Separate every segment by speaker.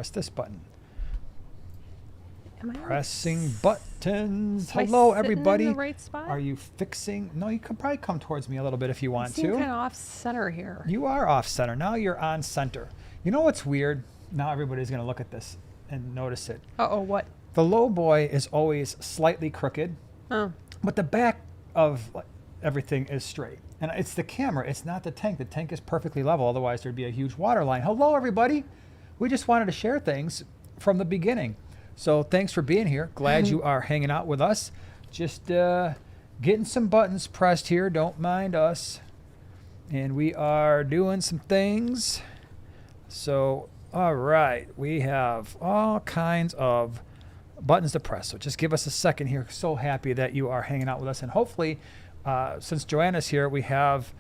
Speaker 1: Press this button.
Speaker 2: Am I
Speaker 1: Pressing buttons.
Speaker 2: Am I
Speaker 1: Hello,
Speaker 2: sitting
Speaker 1: everybody.
Speaker 2: in the right spot?
Speaker 1: Are you fixing? No, you could probably come towards me a little bit if you want
Speaker 2: I'm
Speaker 1: to.
Speaker 2: kind of off center here.
Speaker 1: You are off center. Now you're on center. You know what's weird? Now everybody's going to look at this and notice it.
Speaker 2: Uh-oh, what?
Speaker 1: The low boy is always slightly crooked,
Speaker 2: Oh.
Speaker 1: but the back of everything is straight. And it's the camera. It's not the tank. The tank is perfectly level. Otherwise, there'd be a huge water line. Hello, everybody. We just wanted to share things from the beginning. So thanks for being here. Glad you are hanging out with us. Just getting some buttons pressed here. Don't mind us. And we are doing some things. So, all right. We have all kinds of buttons to press. So just give us a second here. So happy that you are hanging out with us. And hopefully, since Joanna's here, we have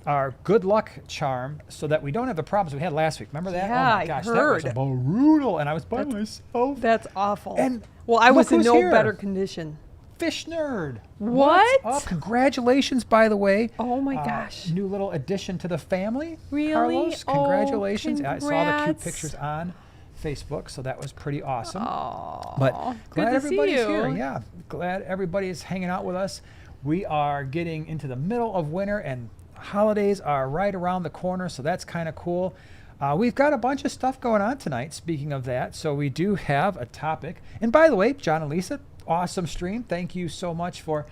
Speaker 1: our good luck charm so that we don't have the problems we had last week. Remember that?
Speaker 2: Yeah,
Speaker 1: oh my gosh,
Speaker 2: I heard.
Speaker 1: that was brutal. And I was by myself.
Speaker 2: That's awful.
Speaker 1: And
Speaker 2: well, I was in
Speaker 1: who's
Speaker 2: no
Speaker 1: here.
Speaker 2: better condition.
Speaker 1: Fish Nerd.
Speaker 2: What?
Speaker 1: What's up? Congratulations, by the way.
Speaker 2: Oh my gosh.
Speaker 1: New little addition to the family.
Speaker 2: Really?
Speaker 1: Carlos,
Speaker 2: Oh,
Speaker 1: congratulations. I saw the cute
Speaker 2: congrats.
Speaker 1: pictures on Facebook, so that was pretty awesome.
Speaker 2: Oh,
Speaker 1: But
Speaker 2: good
Speaker 1: glad
Speaker 2: to see
Speaker 1: everybody's
Speaker 2: you.
Speaker 1: here. Yeah, glad everybody's hanging out with us. We are getting into the middle of winter, and holidays are right around the corner, so that's kind of cool. We've got a bunch of stuff going on tonight, speaking of that. So we do have a topic. And by the way, John and Lisa, awesome stream. Thank you so much for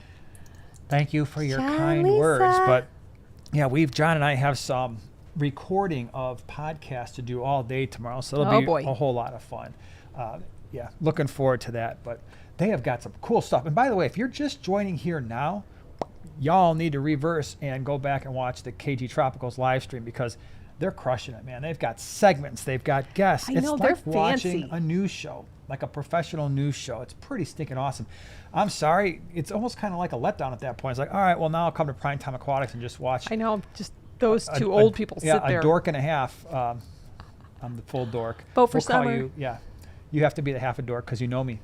Speaker 1: your
Speaker 2: John,
Speaker 1: kind
Speaker 2: Lisa.
Speaker 1: words. But yeah, John and I have some recording of podcasts to do all day tomorrow. So it'll be a whole lot of fun. Yeah, looking forward to that. But they have got some cool stuff. And by the way, if you're just joining here now, y'all need to reverse and go back and watch the KG Tropicals live stream because they're crushing it, man. They've got segments. They've got guests.
Speaker 2: I know,
Speaker 1: it's
Speaker 2: they're
Speaker 1: like watching
Speaker 2: fancy.
Speaker 1: a news show, like a professional news show. It's pretty stinking awesome. I'm sorry. It's almost kind of like a letdown at that point. It's like, all right, well, now I'll come to Primetime Aquatics and just watch.
Speaker 2: I know, just those two old people sit there.
Speaker 1: Yeah, a dork and a half. I'm the full dork.
Speaker 2: Vote for
Speaker 1: we'll call
Speaker 2: summer.
Speaker 1: you, yeah. You have to be the half a dork because you know me.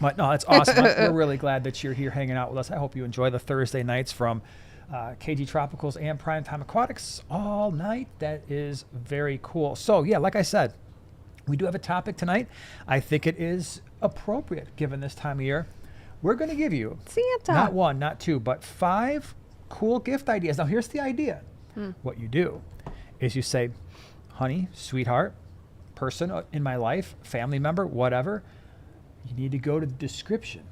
Speaker 1: But no, it's awesome. We're really glad that you're here hanging out with us. I hope you enjoy the Thursday nights from KG Tropicals and Primetime Aquatics all night. That is very cool. So yeah, like I said, we do have a topic tonight. I think it is appropriate given this time of year. We're going to give you
Speaker 2: Santa.
Speaker 1: not one, not two, but 5 cool gift ideas. Now here's the idea. What you do is you say, honey, sweetheart, person in my life, family member, whatever, you need to go to the description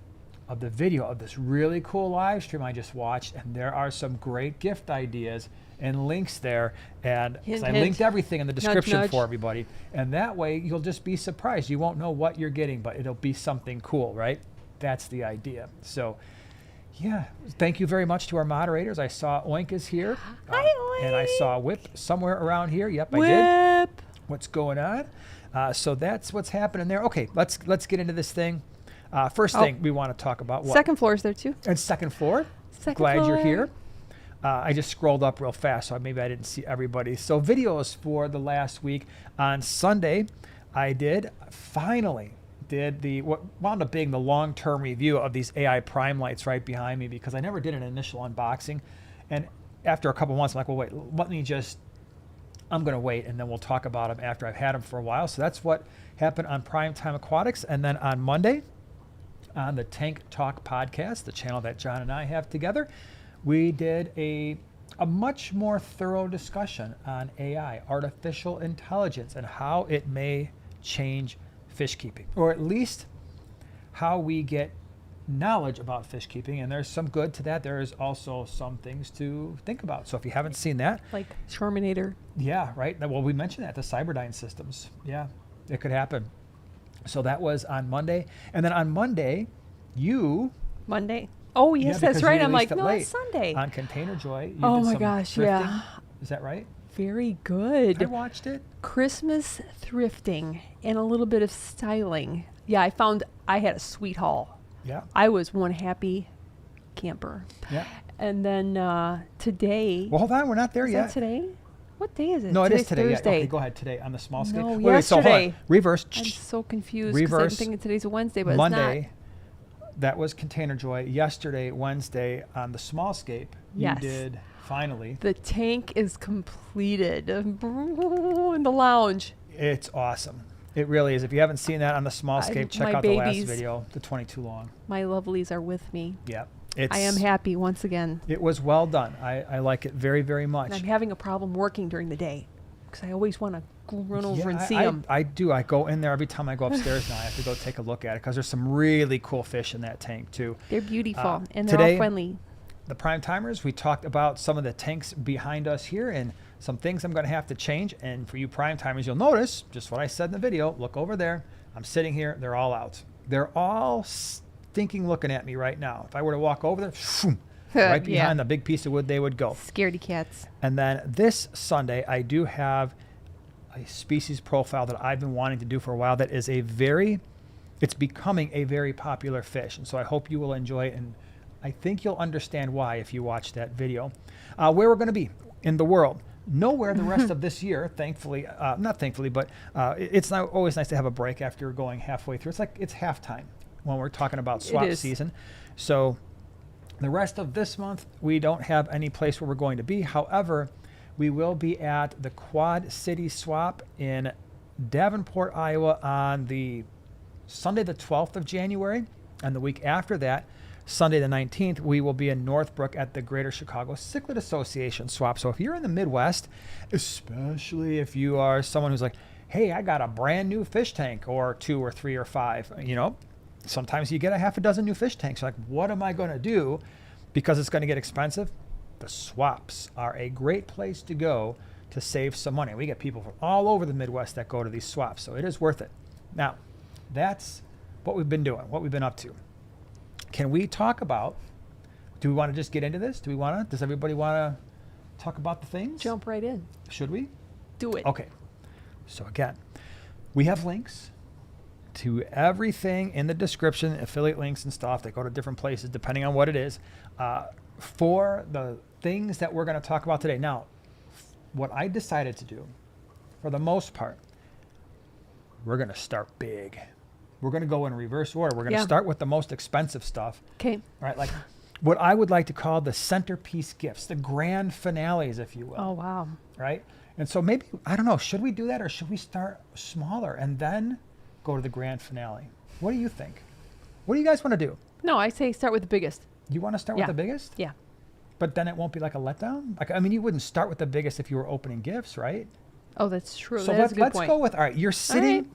Speaker 1: of the video of this really cool live stream I just watched, and there are some great gift ideas and links there. And
Speaker 2: Hint,
Speaker 1: I
Speaker 2: hint.
Speaker 1: linked everything in the description
Speaker 2: nudge.
Speaker 1: for everybody. And that way you'll just be surprised. You won't know what you're getting, but it'll be something cool, right? That's the idea. So yeah, thank you very much to our moderators. I saw Oink is here.
Speaker 2: Hi, Oink.
Speaker 1: And I saw Whip somewhere around here. Yep, I did.
Speaker 2: Whip.
Speaker 1: What's going on? So that's what's happening there. Okay, let's get into this thing. First thing we want to talk about. What?
Speaker 2: Second floor's there too.
Speaker 1: And second floor.
Speaker 2: Second
Speaker 1: Glad
Speaker 2: floor.
Speaker 1: you're here. I just scrolled up real fast, so maybe I didn't see everybody. So videos for the last week. On Sunday, I finally did what wound up being the long-term review of these AI Prime lights right behind me because I never did an initial unboxing. And after a couple months, I'm like, well, wait, I'm going to wait, and then we'll talk about them after I've had them for a while. So that's what happened on Primetime Aquatics. And then on Monday, on the Tank Talk podcast, the channel that John and I have together, we did a much more thorough discussion on AI, artificial intelligence, and how it may change fish keeping, or at least how we get knowledge about fish keeping. And there's some good to that. There is also some things to think about. So if you haven't seen that,
Speaker 2: Like Charminator.
Speaker 1: yeah, right. Well, we mentioned that, the Cyberdyne systems. Yeah, it could happen. So that was on Monday. And then on Monday,
Speaker 2: Monday. Oh, yes,
Speaker 1: because
Speaker 2: that's
Speaker 1: you
Speaker 2: right. I'm
Speaker 1: released
Speaker 2: like,
Speaker 1: it
Speaker 2: no,
Speaker 1: late.
Speaker 2: it's Sunday.
Speaker 1: On Container Joy, you
Speaker 2: Oh
Speaker 1: did
Speaker 2: my
Speaker 1: some
Speaker 2: gosh,
Speaker 1: thrifting.
Speaker 2: yeah.
Speaker 1: Is that right?
Speaker 2: Very good.
Speaker 1: I watched it.
Speaker 2: Christmas thrifting and a little bit of styling. Yeah, I found I had a sweet haul.
Speaker 1: Yeah.
Speaker 2: I was one happy camper.
Speaker 1: Yeah.
Speaker 2: And then today.
Speaker 1: Well, hold on. We're not there
Speaker 2: Is
Speaker 1: yet.
Speaker 2: that today? What day is it?
Speaker 1: No, it is
Speaker 2: Today's
Speaker 1: today. Yeah.
Speaker 2: Thursday.
Speaker 1: Okay, go ahead. Today on the small scale.
Speaker 2: No,
Speaker 1: Wait, so hold on.
Speaker 2: yesterday.
Speaker 1: Reverse.
Speaker 2: I'm so confused because I'm
Speaker 1: Reverse.
Speaker 2: thinking today's a Wednesday, but
Speaker 1: Monday.
Speaker 2: it's
Speaker 1: That was Container Joy. Yesterday, Wednesday, on the small scape,
Speaker 2: Yes.
Speaker 1: you did finally.
Speaker 2: not. The tank is completed in the lounge.
Speaker 1: It's awesome. It really is. If you haven't seen that on the small scape, check
Speaker 2: my
Speaker 1: out the last
Speaker 2: babies.
Speaker 1: video, the 22 long.
Speaker 2: My lovelies are with me.
Speaker 1: Yeah.
Speaker 2: I am happy once again.
Speaker 1: It was well done. I like it very, very much.
Speaker 2: And I'm having a problem working during the day because I always want to run over and see them.
Speaker 1: I do. I go in there every time I go upstairs now. I have to go take a look at it because there's some really cool fish in that tank too.
Speaker 2: They're beautiful and they're
Speaker 1: today,
Speaker 2: all friendly.
Speaker 1: The Prime Timers, we talked about some of the tanks behind us here and some things I'm going to have to change. And for you Prime Timers, you'll notice just what I said in the video. Look over there. I'm sitting here. They're all out. They're all stinking looking at me right now. If I were to walk over there, right behind the big piece of wood, they would go.
Speaker 2: Scaredy cats.
Speaker 1: And then this Sunday, I do have a species profile that I've been wanting to do for a while that is it's becoming a very popular fish. And so I hope you will enjoy it. And I think you'll understand why if you watch that video. Where we're going to be in the world. Nowhere the rest of this year, thankfully, not thankfully, but it's not always nice to have a break after going halfway through. It's like it's halftime when we're talking about swap season. So the rest of this month, we don't have any place where we're going to be. However, we will be at the Quad City Swap in Davenport, Iowa on the Sunday, the 12th of January. And the week after that, Sunday the 19th, we will be in Northbrook at the Greater Chicago Cichlid Association Swap. So if you're in the Midwest, especially if you are someone who's like, hey, I got a brand new fish tank or 2 or 3 or 5, sometimes you get a half a dozen new fish tanks. You're like, what am I going to do? Because it's going to get expensive. The swaps are a great place to go to save some money. We get people from all over the Midwest that go to these swaps. So it is worth it. Now, that's what we've been doing, what we've been up to. Can we talk about, do we want to just get into this? Does everybody want to talk about the things?
Speaker 2: Jump right in.
Speaker 1: Should we?
Speaker 2: Do it.
Speaker 1: Okay. So again, we have links to everything in the description, affiliate links and stuff. They go to different places depending on what it is for the things that we're going to talk about today. Now, what I decided to do, for the most part, we're going to start big. We're going to go in reverse order. We're going to start with the most expensive stuff.
Speaker 2: Okay.
Speaker 1: All right, like what I would like to call the centerpiece gifts, the grand finales, if you will.
Speaker 2: Oh, wow.
Speaker 1: Right? And so maybe, I don't know, should we do that or should we start smaller and then go to the grand finale? What do you think? What do you guys want to do?
Speaker 2: No, I say start with the biggest.
Speaker 1: You want to start with the biggest?
Speaker 2: Yeah.
Speaker 1: But then it won't be like a letdown? Like, I mean, you wouldn't start with the biggest if you were opening gifts, right?
Speaker 2: Oh, that's true.
Speaker 1: So
Speaker 2: let's
Speaker 1: go with, all right, you're sitting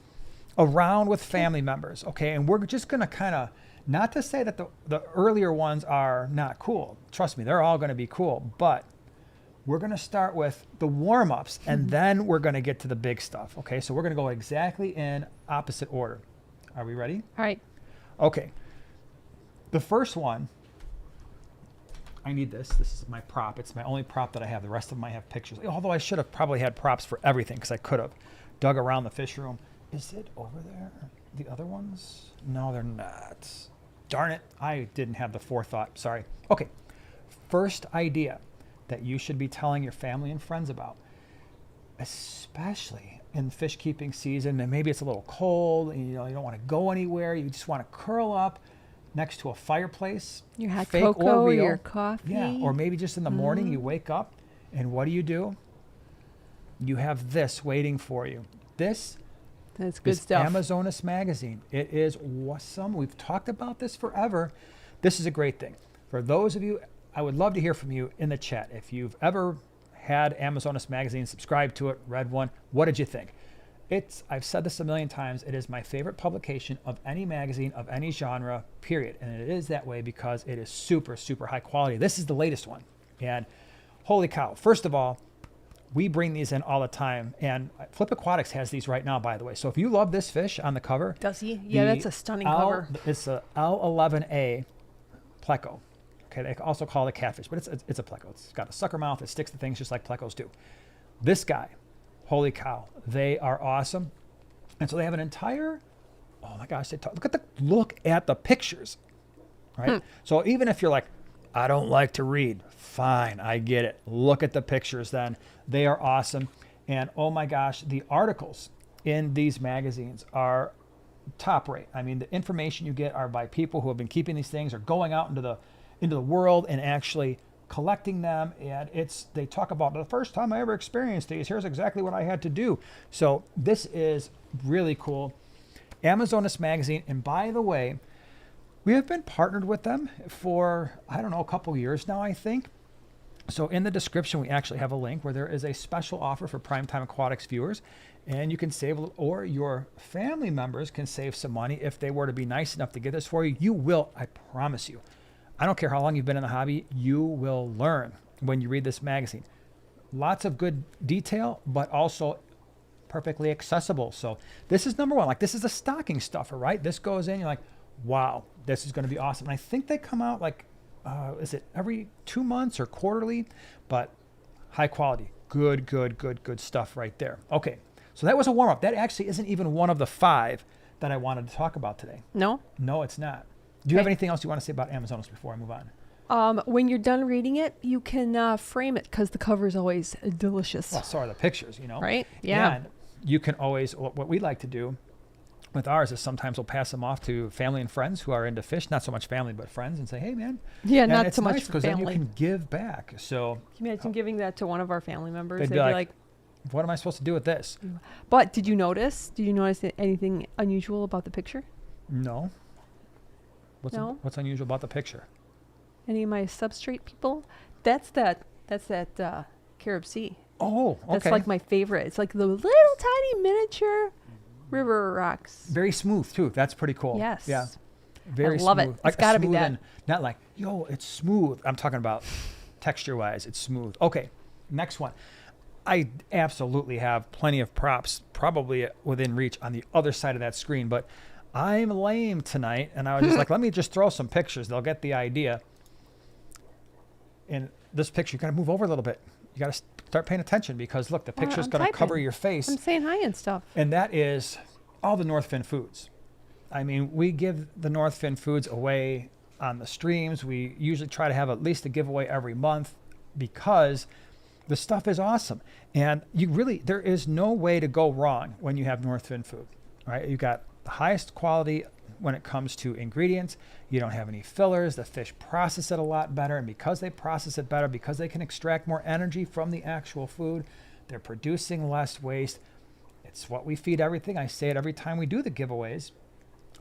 Speaker 1: around with family members, okay? And we're just going to kind of, not to say that the earlier ones are not cool. Trust me, they're all going to be cool. But we're going to start with the warm-ups, and then we're going to get to the big stuff, okay? So we're going to go exactly in opposite order. Are we ready?
Speaker 2: All right.
Speaker 1: Okay. The first one, I need this. This is my prop. It's my only prop that I have. The rest of them I have pictures. Although I should have probably had props for everything because I could have dug around the fish room. Is it over there? The other ones? No, they're not. Darn it. I didn't have the forethought. Sorry. Okay. First idea that you should be telling your family and friends about, especially in fish keeping season, and maybe it's a little cold and you don't want to go anywhere. You just want to curl up next to a fireplace.
Speaker 2: Your hot
Speaker 1: fake
Speaker 2: cocoa,
Speaker 1: or real.
Speaker 2: your coffee.
Speaker 1: Yeah, or maybe just in the morning you wake up and what do? You have this waiting for you. That's good stuff. Amazonas magazine. It is awesome. We've talked about this forever. This is a great thing. For those of you, I would love to hear from you in the chat. If you've ever had Amazonas magazine, subscribed to it, read one, what did you think? I've said this a million times. It is my favorite publication of any magazine of any genre, period. And it is that way because it is super, super high quality. This is the latest one. And holy cow. First of all, we bring these in all the time. And Flip Aquatics has these right now, by the way. So if you love this fish on the cover.
Speaker 2: Does he? Yeah, that's a stunning cover.
Speaker 1: It's a L11A pleco. Okay, they also call it a catfish, but it's a pleco. It's got a sucker mouth. It sticks to things just like plecos do. This guy, holy cow, they are awesome. And so they have an entire, oh my gosh, look at the pictures, right? So even if you're like, I don't like to read, fine, I get it. Look at the pictures then. They are awesome. And oh my gosh, the articles in these magazines are top rate. I mean, the information you get are by people who have been keeping these things or going out into the world and actually collecting them, and they talk about the first time I ever experienced these. Here's exactly what I had to do. So this is really cool. Amazonas Magazine, and by the way, we have been partnered with them for, I don't know, a couple years now, I think. So in the description, we actually have a link where there is a special offer for Primetime Aquatics viewers, and you can save, or your family members can save some money if they were to be nice enough to get this for you. You will, I promise you. I don't care how long you've been in the hobby, you will learn when you read this magazine. Lots of good detail, but also perfectly accessible. So this is number one. Like, this is a stocking stuffer, right? This goes in, you're like, wow, this is going to be awesome. And I think they come out like, is it every 2 months or quarterly? But high quality, good stuff right there. Okay, so that was a warm up. That actually isn't even one of the 5 that I wanted to talk about today.
Speaker 2: No?
Speaker 1: No, it's not. Do you have anything else you want to say about Amazonas before I move on?
Speaker 2: When you're done reading it, you can frame it because the cover is always delicious.
Speaker 1: Well, so are the pictures,
Speaker 2: Right? Yeah.
Speaker 1: And you can always, what we like to do with ours is sometimes we'll pass them off to family and friends who are into fish, not so much family, but friends, and say, hey, man.
Speaker 2: Yeah,
Speaker 1: and
Speaker 2: not
Speaker 1: it's
Speaker 2: so much
Speaker 1: nice
Speaker 2: for
Speaker 1: because then you
Speaker 2: family.
Speaker 1: can give back. So
Speaker 2: Can you imagine giving that to one of our family members?
Speaker 1: they'd be like, what am I supposed to do with this?
Speaker 2: But did you notice anything unusual about the picture?
Speaker 1: No.
Speaker 2: No?
Speaker 1: What's unusual about the picture?
Speaker 2: Any of my substrate people? That's that Carib Sea.
Speaker 1: Oh, okay.
Speaker 2: That's like my favorite. It's like the little tiny miniature river rocks.
Speaker 1: Very smooth, too. That's pretty cool.
Speaker 2: Yes.
Speaker 1: Yeah. Very
Speaker 2: love it.
Speaker 1: smooth.
Speaker 2: It's gotta be
Speaker 1: smooth
Speaker 2: that.
Speaker 1: and not like, yo, it's smooth. I'm talking about texture-wise. It's smooth. Okay, next one. I absolutely have plenty of props, probably within reach on the other side of that screen, but I'm lame tonight, and I was just like, let me just throw some pictures. They'll get the idea. In this picture, you got to move over a little bit. You got to start paying attention because, look, the picture's
Speaker 2: I'm
Speaker 1: going to cover
Speaker 2: typing.
Speaker 1: your face.
Speaker 2: I'm saying hi and stuff.
Speaker 1: And that is all the North Fin foods. I mean, we give the North Fin foods away on the streams. We usually try to have at least a giveaway every month because the stuff is awesome. And there is no way to go wrong when you have North Fin food, right? You got the highest quality when it comes to ingredients. You don't have any fillers. The fish process it a lot better. And because they process it better, because they can extract more energy from the actual food, they're producing less waste. It's what we feed everything. I say it every time we do the giveaways.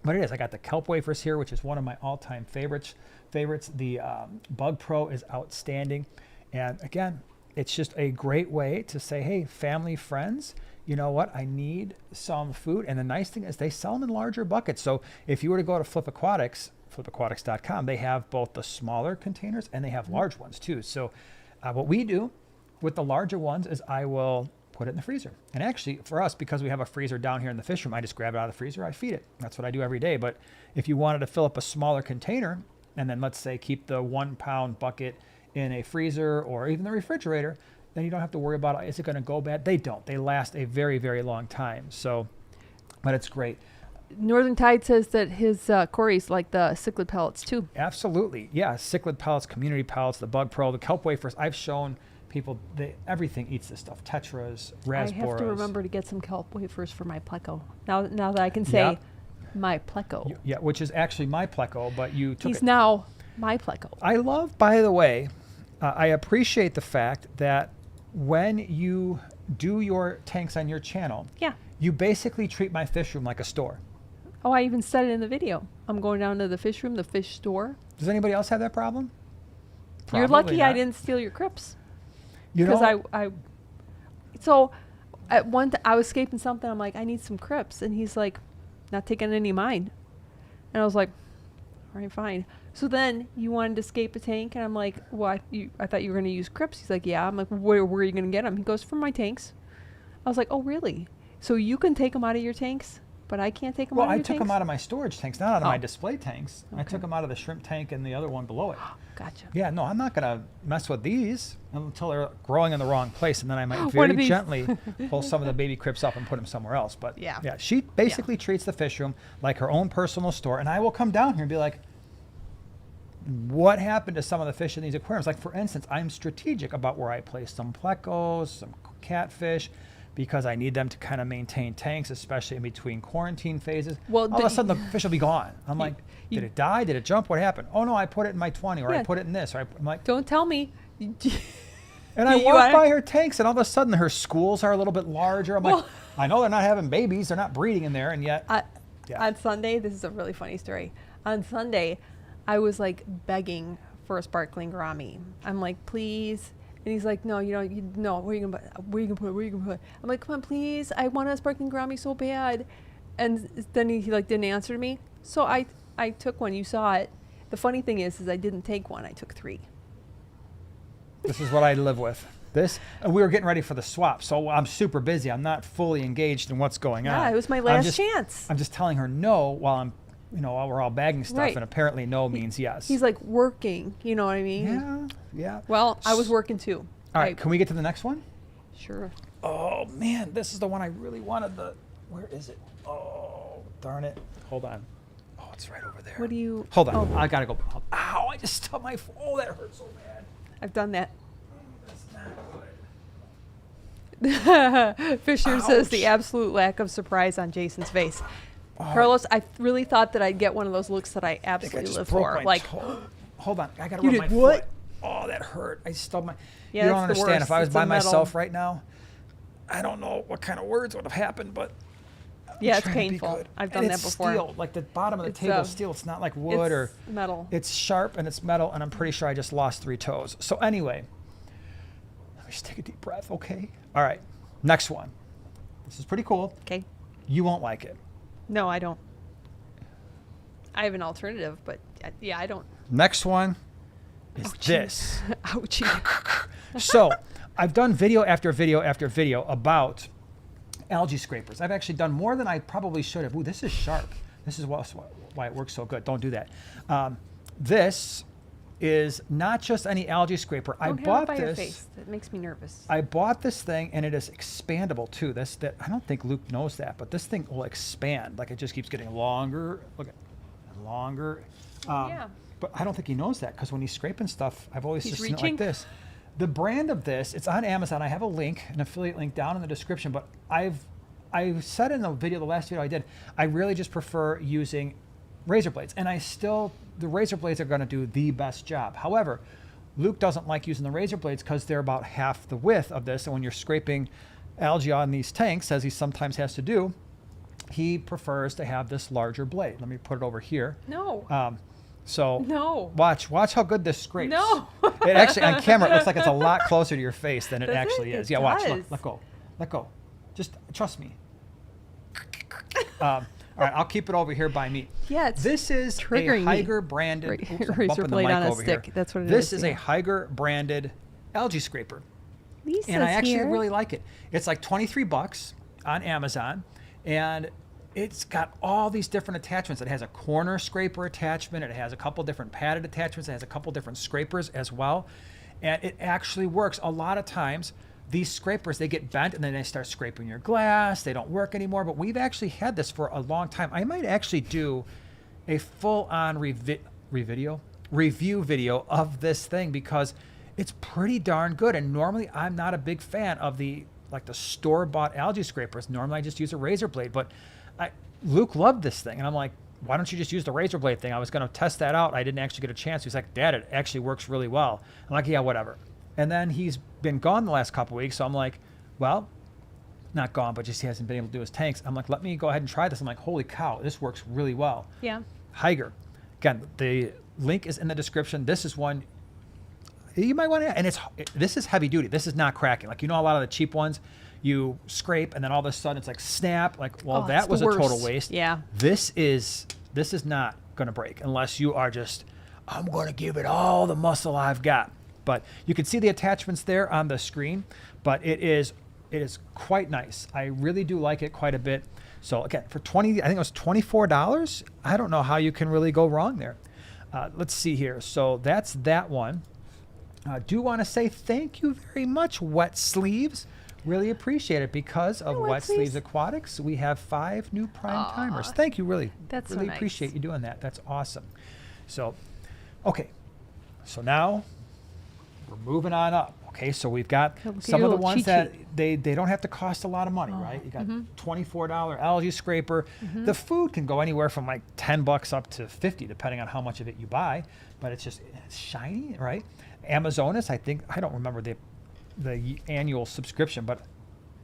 Speaker 1: But it is. I got the kelp wafers here, which is one of my all-time favorites. The Bug Pro is outstanding. And again, it's just a great way to say, hey, family, friends, you know what? I need some food. And the nice thing is they sell them in larger buckets. So if you were to go to Flip Aquatics, flipaquatics.com, they have both the smaller containers and they have large ones too. So what we do with the larger ones is I will put it in the freezer. And actually for us, because we have a freezer down here in the fish room, I just grab it out of the freezer, I feed it. That's what I do every day. But if you wanted to fill up a smaller container and then let's say keep the 1 pound bucket in a freezer or even the refrigerator, then you don't have to worry about, is it going to go bad? They don't. They last a very, very long time. So, but it's great.
Speaker 2: Northern Tide says that his Corey's like the cichlid pellets too.
Speaker 1: Absolutely. Yeah. Cichlid pellets, community pellets, the Bug Pro, the kelp wafers. I've shown people, everything eats this stuff. Tetras, raspberries.
Speaker 2: I have to remember to get some kelp wafers for my pleco. Now that I can say my pleco.
Speaker 1: Yeah, which is actually my pleco, but you took
Speaker 2: He's now my pleco.
Speaker 1: I love, by the way, I appreciate the fact that when you do your tanks on your channel, you basically treat my fish room like a store.
Speaker 2: Oh, I even said it in the video. I'm going down to the fish room, the fish store.
Speaker 1: Does anybody else have that problem?
Speaker 2: You're lucky not. I didn't steal your crips.
Speaker 1: Because
Speaker 2: so at I was scaping something. I'm like, I need some crips, and he's like, not taking any of mine. And I was like, all right, fine. So then you wanted to scape a tank, and I'm like, well, I thought you were going to use crips. He's like, yeah. I'm like, where are you going to get them? He goes, from my tanks. I was like, oh, really? So you can take them out of your tanks, but I can't take them out of your tanks?
Speaker 1: Well, I took them out of my storage tanks, not out of my display tanks. Okay. I took them out of the shrimp tank and the other one below it.
Speaker 2: Gotcha.
Speaker 1: Yeah, no, I'm not going to mess with these until they're growing in the wrong place, and then I might very gently pull some of the baby crips up and put them somewhere else. But yeah, she basically treats the fish room like her own personal store, and I will come down here and be like, what happened to some of the fish in these aquariums? Like, for instance, I'm strategic about where I place some plecos, some catfish, because I need them to kind of maintain tanks, especially in between quarantine phases.
Speaker 2: Well,
Speaker 1: all of a sudden the fish will be gone. I'm like,
Speaker 2: you-
Speaker 1: did it die? Did it jump? What happened? Oh no, I put it in my 20, or I
Speaker 2: Yeah.
Speaker 1: put it in this, or I'm like,
Speaker 2: Don't tell me.
Speaker 1: and I
Speaker 2: You
Speaker 1: walk
Speaker 2: wanna-
Speaker 1: by her tanks, and all of a sudden her schools are a little bit larger. I'm like,
Speaker 2: Well-
Speaker 1: I know they're not having babies, they're not breeding in there, and yet, yeah.
Speaker 2: On Sunday, this is a really funny story. On Sunday, I was like begging for a sparkling gourami. I'm like, please. And he's like, no, no, where are you gonna put it? I'm like, come on, please. I want a sparkling gourami so bad. And then he like didn't answer me. So I took one. You saw it. The funny thing is I didn't take one. I took 3.
Speaker 1: This is what I live with. This, and we were getting ready for the swap, so I'm super busy. I'm not fully engaged in what's going on.
Speaker 2: Yeah, it was my last chance.
Speaker 1: I'm just telling her no while while we're all bagging stuff,
Speaker 2: Right.
Speaker 1: and apparently no means yes.
Speaker 2: He's like working. You know what I mean?
Speaker 1: Yeah.
Speaker 2: Well, I was working too.
Speaker 1: All right, can we get to the next one?
Speaker 2: Sure.
Speaker 1: Oh man, this is the one I really wanted. Where is it? Oh, darn it. Hold on. Oh, it's right over there.
Speaker 2: What do you?
Speaker 1: Hold on.
Speaker 2: Oh,
Speaker 1: I gotta go. Ow! I just stubbed my. Oh, that hurt so bad.
Speaker 2: I've done that.
Speaker 1: That's not good.
Speaker 2: Fisher says
Speaker 1: Ouch.
Speaker 2: the absolute lack of surprise on Jason's face.
Speaker 1: Oh.
Speaker 2: Carlos, I really thought that I'd get one of those looks that I
Speaker 1: I think I
Speaker 2: absolutely
Speaker 1: just
Speaker 2: live
Speaker 1: broke
Speaker 2: for.
Speaker 1: my
Speaker 2: Like,
Speaker 1: toe. Hold on, I gotta
Speaker 2: You
Speaker 1: rub
Speaker 2: did
Speaker 1: my
Speaker 2: what?
Speaker 1: foot. Oh, that hurt. I stubbed my.
Speaker 2: Yeah,
Speaker 1: you don't
Speaker 2: that's the
Speaker 1: understand.
Speaker 2: worst.
Speaker 1: If I was
Speaker 2: It's
Speaker 1: by
Speaker 2: a metal.
Speaker 1: myself right now, I don't know what kind of words would have happened, but. I'm
Speaker 2: Yeah, it's
Speaker 1: trying to be
Speaker 2: painful.
Speaker 1: good.
Speaker 2: I've
Speaker 1: And
Speaker 2: done
Speaker 1: it's
Speaker 2: that before.
Speaker 1: Steel, like the bottom of the
Speaker 2: It's,
Speaker 1: table is steel. It's not like wood or.
Speaker 2: it's metal.
Speaker 1: It's sharp and it's metal, and I'm pretty sure I just lost 3 toes. So anyway, let me just take a deep breath, okay? All right, next one. This is pretty cool.
Speaker 2: Okay.
Speaker 1: You won't like it.
Speaker 2: No, I don't. I have an alternative, but yeah, I don't.
Speaker 1: Next one is
Speaker 2: Ouchie.
Speaker 1: this.
Speaker 2: Ouchie.
Speaker 1: So I've done video after video after video about algae scrapers. I've actually done more than I probably should have. Ooh, this is sharp. This is why it works so good. Don't do that. This is not just any algae scraper. I
Speaker 2: Don't have
Speaker 1: bought
Speaker 2: it by your
Speaker 1: this.
Speaker 2: face. That makes me nervous.
Speaker 1: I bought this thing, and it is expandable too. I don't think Luke knows that, but this thing will expand. Like it just keeps getting longer. Look at longer.
Speaker 2: Yeah.
Speaker 1: But I don't think he knows that because when he's scraping stuff, I've always
Speaker 2: He's
Speaker 1: just seen it
Speaker 2: reaching.
Speaker 1: like this. The brand of this, it's on Amazon. I have a link, an affiliate link down in the description. But I said in the last video I did, I really just prefer using razor blades, and the razor blades are going to do the best job. However, Luke doesn't like using the razor blades because they're about half the width of this, and when you're scraping algae on these tanks, as he sometimes has to do, he prefers to have this larger blade. Let me put it over here.
Speaker 2: No.
Speaker 1: So
Speaker 2: No.
Speaker 1: watch how good this scrapes.
Speaker 2: No.
Speaker 1: It actually, on camera, it looks like it's a lot closer to your face than it
Speaker 2: Does it?
Speaker 1: actually is.
Speaker 2: It
Speaker 1: Yeah, watch.
Speaker 2: does.
Speaker 1: Look, let go. Just trust me. All right, I'll keep it over here by me.
Speaker 2: Yeah, it's
Speaker 1: This is a
Speaker 2: triggering me.
Speaker 1: Higer branded. Oops, I'm
Speaker 2: Razor
Speaker 1: bumping the
Speaker 2: blade
Speaker 1: mic
Speaker 2: on a
Speaker 1: over here.
Speaker 2: stick. That's what it
Speaker 1: This
Speaker 2: is,
Speaker 1: is
Speaker 2: yeah.
Speaker 1: a Higer branded algae scraper.
Speaker 2: Lisa's
Speaker 1: And I actually
Speaker 2: here.
Speaker 1: really like it. It's like $23 on Amazon, and it's got all these different attachments. It has a corner scraper attachment. It has a couple different padded attachments. It has a couple different scrapers as well. And it actually works. A lot of times, these scrapers, they get bent and then they start scraping your glass. They don't work anymore. But we've actually had this for a long time. I might actually do a full-on review video of this thing because it's pretty darn good. And normally, I'm not a big fan of the store-bought algae scrapers. Normally, I just use a razor blade. But Luke loved this thing, and I'm like, why don't you just use the razor blade thing? I was going to test that out. I didn't actually get a chance. He's like, Dad, it actually works really well. I'm like, yeah, whatever. And then he's been gone the last couple weeks, so I'm like, well, not gone, but just he hasn't been able to do his tanks. I'm like, let me go ahead and try this. I'm like, holy cow, this works really well.
Speaker 2: Yeah.
Speaker 1: Higer. Again, the link is in the description. This is one you might want to, and this is heavy duty. This is not cracking. Like, a lot of the cheap ones, you scrape and then all of a sudden it's like snap. Like, well,
Speaker 2: Oh,
Speaker 1: that
Speaker 2: it's
Speaker 1: was
Speaker 2: the
Speaker 1: a total
Speaker 2: worst.
Speaker 1: waste.
Speaker 2: Yeah.
Speaker 1: This is not going to break unless you are just, I'm going to give it all the muscle I've got. But you can see the attachments there on the screen, but it is quite nice. I really do like it quite a bit. So again, for I think it was $24. I don't know how you can really go wrong there. Let's see here. So that's that one. Do want to say thank you very much, Wet Sleeves. Really appreciate it. Because of
Speaker 2: Wet
Speaker 1: Wet Sleeves
Speaker 2: Sleeves.
Speaker 1: Aquatics, we have 5 new prime timers.
Speaker 2: Aw,
Speaker 1: Thank you, really.
Speaker 2: that's so
Speaker 1: really
Speaker 2: nice.
Speaker 1: appreciate you doing that. That's awesome. So, okay. So now we're moving on up. Okay, so we've got
Speaker 2: Okay, look at
Speaker 1: some
Speaker 2: your
Speaker 1: of the
Speaker 2: little
Speaker 1: ones
Speaker 2: cheat
Speaker 1: that
Speaker 2: sheet.
Speaker 1: they don't have to cost a lot of money, right? You got $24 algae scraper.
Speaker 2: Mm-hmm.
Speaker 1: The food can go anywhere from like $10 up to 50, depending on how much of it you buy. But it's shiny, right? Amazonas, I don't remember the annual subscription, but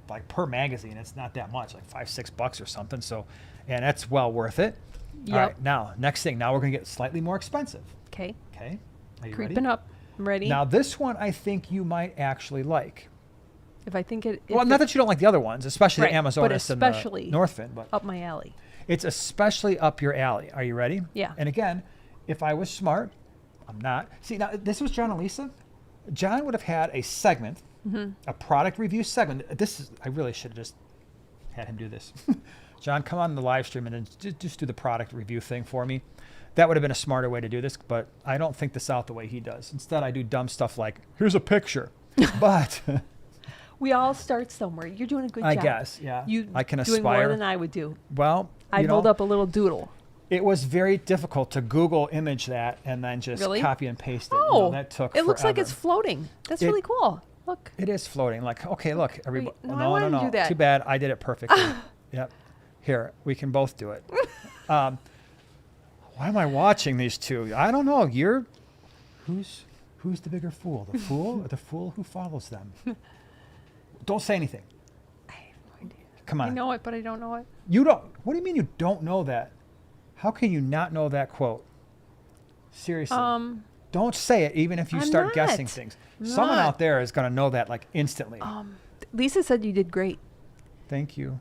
Speaker 1: like per magazine, it's not that much, like $5-6 or something. So, and that's well worth it. All
Speaker 2: Yep.
Speaker 1: right, now next thing. Now we're gonna get slightly more expensive.
Speaker 2: Okay.
Speaker 1: Okay, are you
Speaker 2: Creeping
Speaker 1: ready?
Speaker 2: up. I'm ready.
Speaker 1: Now this one I think you might actually like.
Speaker 2: if I think it.
Speaker 1: Well, not that you don't like the other ones, especially
Speaker 2: Right,
Speaker 1: the
Speaker 2: but
Speaker 1: Amazonas and
Speaker 2: especially
Speaker 1: the Northfin, but
Speaker 2: up my alley.
Speaker 1: it's especially up your alley. Are you ready?
Speaker 2: Yeah.
Speaker 1: And again, if I was smart, I'm not. See, now this was John and Lisa. John would have had a segment, a product review segment. I really should have just had him do this. John, come on the live stream and then just do the product review thing for me. That would have been a smarter way to do this, but I don't think this out the way he does. Instead, I do dumb stuff like, here's a picture. But
Speaker 2: We all start somewhere. You're doing a good
Speaker 1: I
Speaker 2: job.
Speaker 1: guess, yeah.
Speaker 2: You
Speaker 1: I can
Speaker 2: doing more
Speaker 1: aspire.
Speaker 2: than I would do.
Speaker 1: Well,
Speaker 2: I'd hold up a little doodle.
Speaker 1: It was very difficult to Google image that and then just
Speaker 2: Really?
Speaker 1: copy and paste it.
Speaker 2: Oh,
Speaker 1: That took
Speaker 2: it looks like
Speaker 1: forever.
Speaker 2: it's floating. That's
Speaker 1: It-
Speaker 2: really cool. Look.
Speaker 1: It is floating. Like, okay, look, everybody.
Speaker 2: no, I wanted to do that.
Speaker 1: Too bad. I did it perfectly. Yep. Here, we can both do it. Why am I watching these two? I don't know. Who's the bigger fool? The fool or the fool who follows them? Don't say anything.
Speaker 2: I have no idea.
Speaker 1: Come on.
Speaker 2: I know it, but I don't know it.
Speaker 1: You don't. What do you mean you don't know that? How can you not know that quote? Seriously. Don't say it, even if you
Speaker 2: I'm
Speaker 1: start
Speaker 2: not.
Speaker 1: guessing things.
Speaker 2: I'm
Speaker 1: Someone
Speaker 2: not.
Speaker 1: out there is going to know that like instantly.
Speaker 2: Lisa said you did great.
Speaker 1: Thank you.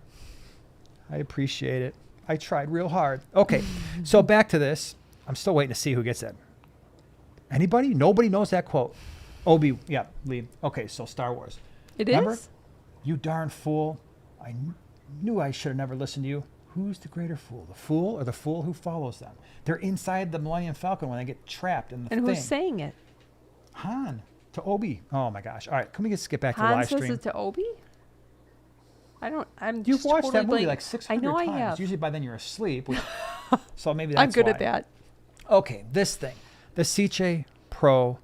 Speaker 1: I appreciate it. I tried real hard. Okay, so back to this. I'm still waiting to see who gets it. Anybody? Nobody knows that quote. Obi, yeah, Lee. Okay, so Star Wars.
Speaker 2: It is?
Speaker 1: Remember? You darn fool. I knew I should have never listened to you. Who's the greater fool? The fool or the fool who follows them? They're inside the Millennium Falcon when they get trapped in the
Speaker 2: And
Speaker 1: thing.
Speaker 2: who's saying it?
Speaker 1: Han to Obi. Oh my gosh. All right, can we just get back to the
Speaker 2: Han
Speaker 1: live
Speaker 2: says
Speaker 1: stream?
Speaker 2: it to Obi? I'm
Speaker 1: You've
Speaker 2: just
Speaker 1: watched
Speaker 2: totally
Speaker 1: that movie
Speaker 2: blank.
Speaker 1: like 600
Speaker 2: I know
Speaker 1: times.
Speaker 2: I have.
Speaker 1: Usually by then you're asleep. So maybe that's
Speaker 2: I'm good
Speaker 1: why.
Speaker 2: at that.
Speaker 1: Okay, this thing. The Ciche Pro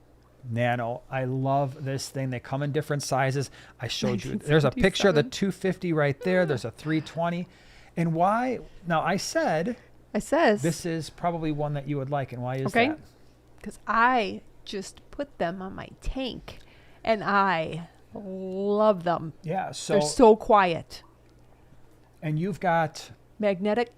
Speaker 1: Nano. I love this thing. They come in different sizes. I showed you. There's a picture of the 250 right there. There's a 320. And why? Now, I said
Speaker 2: It says.
Speaker 1: this is probably one that you would like. And why is
Speaker 2: Okay.
Speaker 1: that?
Speaker 2: Because I just put them on my tank, and I love them.
Speaker 1: Yeah, so,
Speaker 2: They're so quiet.
Speaker 1: and you've got
Speaker 2: Magnetic.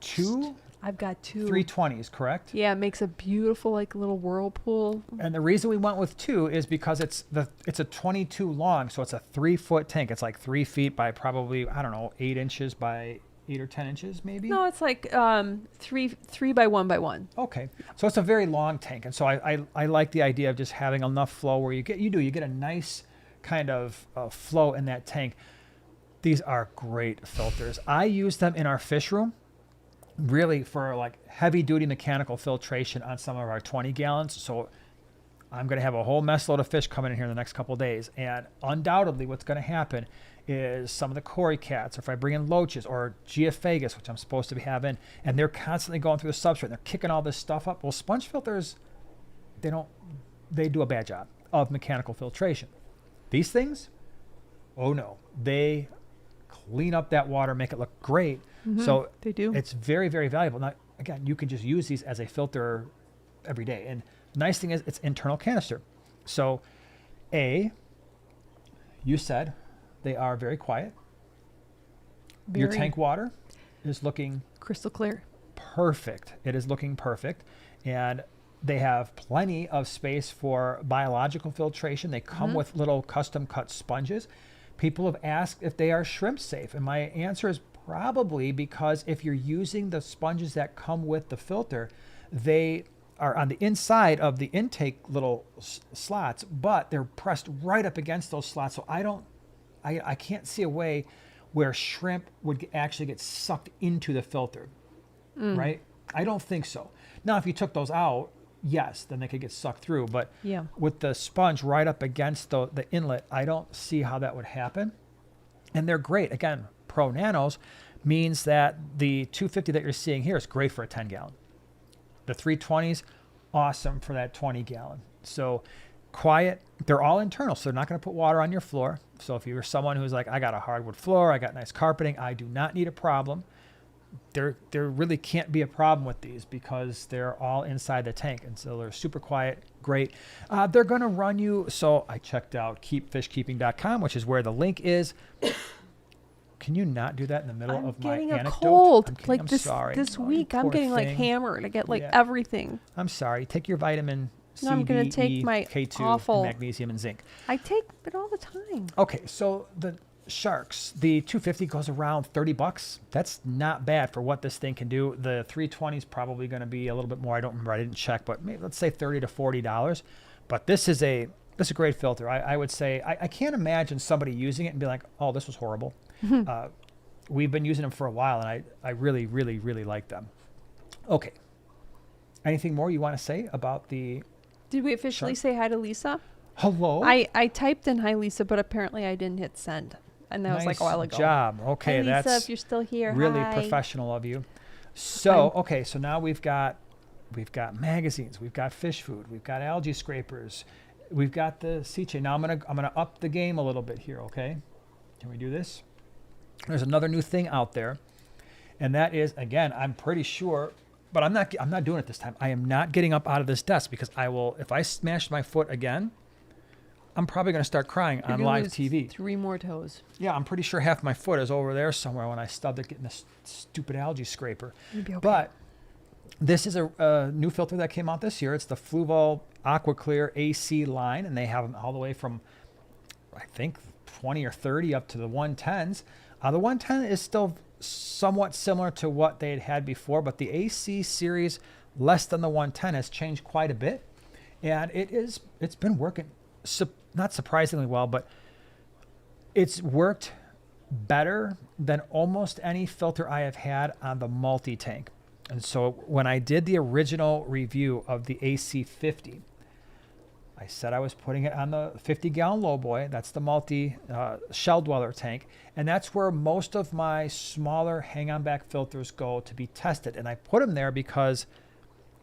Speaker 1: two
Speaker 2: I've got two.
Speaker 1: 320s, correct?
Speaker 2: Yeah, it makes a beautiful like little whirlpool.
Speaker 1: And the reason we went with two is because it's a 22 long, so it's a 3-foot tank. It's like 3 feet by probably, I don't know, 8 inches by 8 or 10 inches maybe.
Speaker 2: No, it's like 3 by 1 by 1.
Speaker 1: Okay, so it's a very long tank, and so I like the idea of just having enough flow where you get a nice kind of flow in that tank. These are great filters. I use them in our fish room, really for like heavy duty mechanical filtration on some of our 20 gallons. So I'm going to have a whole mess load of fish coming in here in the next couple of days, and undoubtedly what's going to happen is some of the cory cats, or if I bring in loaches or geophagus, which I'm supposed to be having, and they're constantly going through the substrate and they're kicking all this stuff up. Well, sponge filters, they do a bad job of mechanical filtration. These things, oh no, they clean up that water, make it look great. So
Speaker 2: They do.
Speaker 1: it's very, very valuable. Now, again, you can just use these as a filter every day. And the nice thing is it's internal canister. So you said they are very quiet. Your
Speaker 2: Very
Speaker 1: tank water is looking
Speaker 2: crystal clear.
Speaker 1: perfect. It is looking perfect. And they have plenty of space for biological filtration. They come with little custom cut sponges. People have asked if they are shrimp safe. And my answer is probably because if you're using the sponges that come with the filter, they are on the inside of the intake little slots, but they're pressed right up against those slots. So I can't see a way where shrimp would actually get sucked into the filter, right? I don't think so. Now, if you took those out, yes, then they could get sucked through. But
Speaker 2: Yeah.
Speaker 1: with the sponge right up against the inlet, I don't see how that would happen. And they're great. Again, Pro Nanos means that the 250 that you're seeing here is great for a 10 gallon. The 320s, awesome for that 20 gallon. So quiet. They're all internal, so they're not going to put water on your floor. So if you're someone who's like, I got a hardwood floor, I got nice carpeting, I do not need a problem. There really can't be a problem with these because they're all inside the tank. And so they're super quiet, great. They're going to run you. So I checked out keepfishkeeping.com, which is where the link is. Can you not do that in the middle of my anecdote?
Speaker 2: I'm getting a cold.
Speaker 1: I'm sorry.
Speaker 2: This
Speaker 1: Oh,
Speaker 2: week,
Speaker 1: you
Speaker 2: I'm
Speaker 1: poor
Speaker 2: getting like
Speaker 1: thing.
Speaker 2: hammered. I get like
Speaker 1: Yeah.
Speaker 2: everything.
Speaker 1: I'm sorry. Take your vitamin C,
Speaker 2: No, I'm gonna
Speaker 1: D,
Speaker 2: take
Speaker 1: E,
Speaker 2: my
Speaker 1: K2,
Speaker 2: awful-
Speaker 1: and magnesium and zinc.
Speaker 2: I take it all the time.
Speaker 1: Okay, so the Sharks, the 250 goes around $30. That's not bad for what this thing can do. The 320 is probably going to be a little bit more. I don't remember. I didn't check, but maybe let's say $30 to $40. But this is a great filter. I would say I can't imagine somebody using it and be like, oh, this was horrible. We've been using them for a while, and I really, really, really like them. Okay. Anything more you want to say about the
Speaker 2: Did we officially say hi to Lisa?
Speaker 1: hello?
Speaker 2: I typed in hi Lisa, but apparently I didn't hit send. And that was like a while ago.
Speaker 1: Nice job. Okay,
Speaker 2: Hi Lisa,
Speaker 1: that's
Speaker 2: if you're still here.
Speaker 1: really
Speaker 2: hi.
Speaker 1: professional of you. So, okay, so now we've got magazines, we've got fish food, we've got algae scrapers, we've got the sea chain. Now I'm gonna up the game a little bit here, okay? Can we do this? There's another new thing out there, and that is, again, I'm pretty sure, but I'm not doing it this time. I am not getting up out of this desk because if I smash my foot again, I'm probably going to start crying
Speaker 2: You're
Speaker 1: on
Speaker 2: gonna
Speaker 1: live
Speaker 2: lose
Speaker 1: TV.
Speaker 2: 3 more toes.
Speaker 1: Yeah, I'm pretty sure half my foot is over there somewhere when I stubbed it getting this stupid algae scraper.
Speaker 2: You'll be okay.
Speaker 1: But this is a new filter that came out this year. It's the Fluval AquaClear AC line, and they have them all the way from, I think, 20 or 30 up to the 110s. The 110 is still somewhat similar to what they had before, but the AC series less than the 110 has changed quite a bit, and it's been working not surprisingly well, but it's worked better than almost any filter I have had on the multi-tank. And so when I did the original review of the AC50, I said I was putting it on the 50-gallon lowboy. That's the multi shell dweller tank. And that's where most of my smaller hang-on-back filters go to be tested. And I put them there because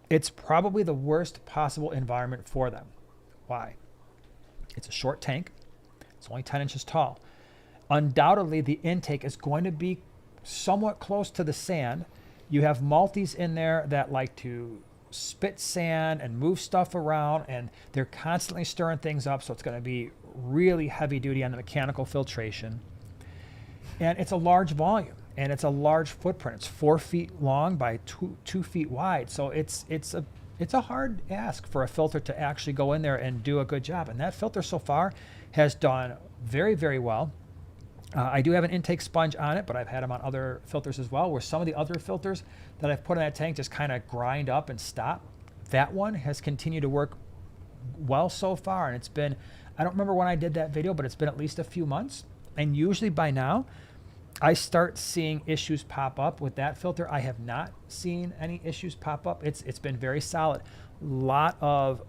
Speaker 1: it's probably the worst possible environment for them. Why? It's a short tank. It's only 10 inches tall. Undoubtedly, the intake is going to be somewhat close to the sand. You have multis in there that like to spit sand and move stuff around, and they're constantly stirring things up, so it's going to be really heavy duty on the mechanical filtration. And it's a large volume, and it's a large footprint. It's 4 feet long by 2 feet wide, so it's a hard ask for a filter to actually go in there and do a good job. And that filter so far has done very, very well. I do have an intake sponge on it, but I've had them on other filters as well, where some of the other filters that I've put in that tank just kind of grind up and stop. That one has continued to work well so far, and it's been, I don't remember when I did that video, but it's been at least a few months. And usually by now, I start seeing issues pop up with that filter. I have not seen any issues pop up. It's been very solid. Lot of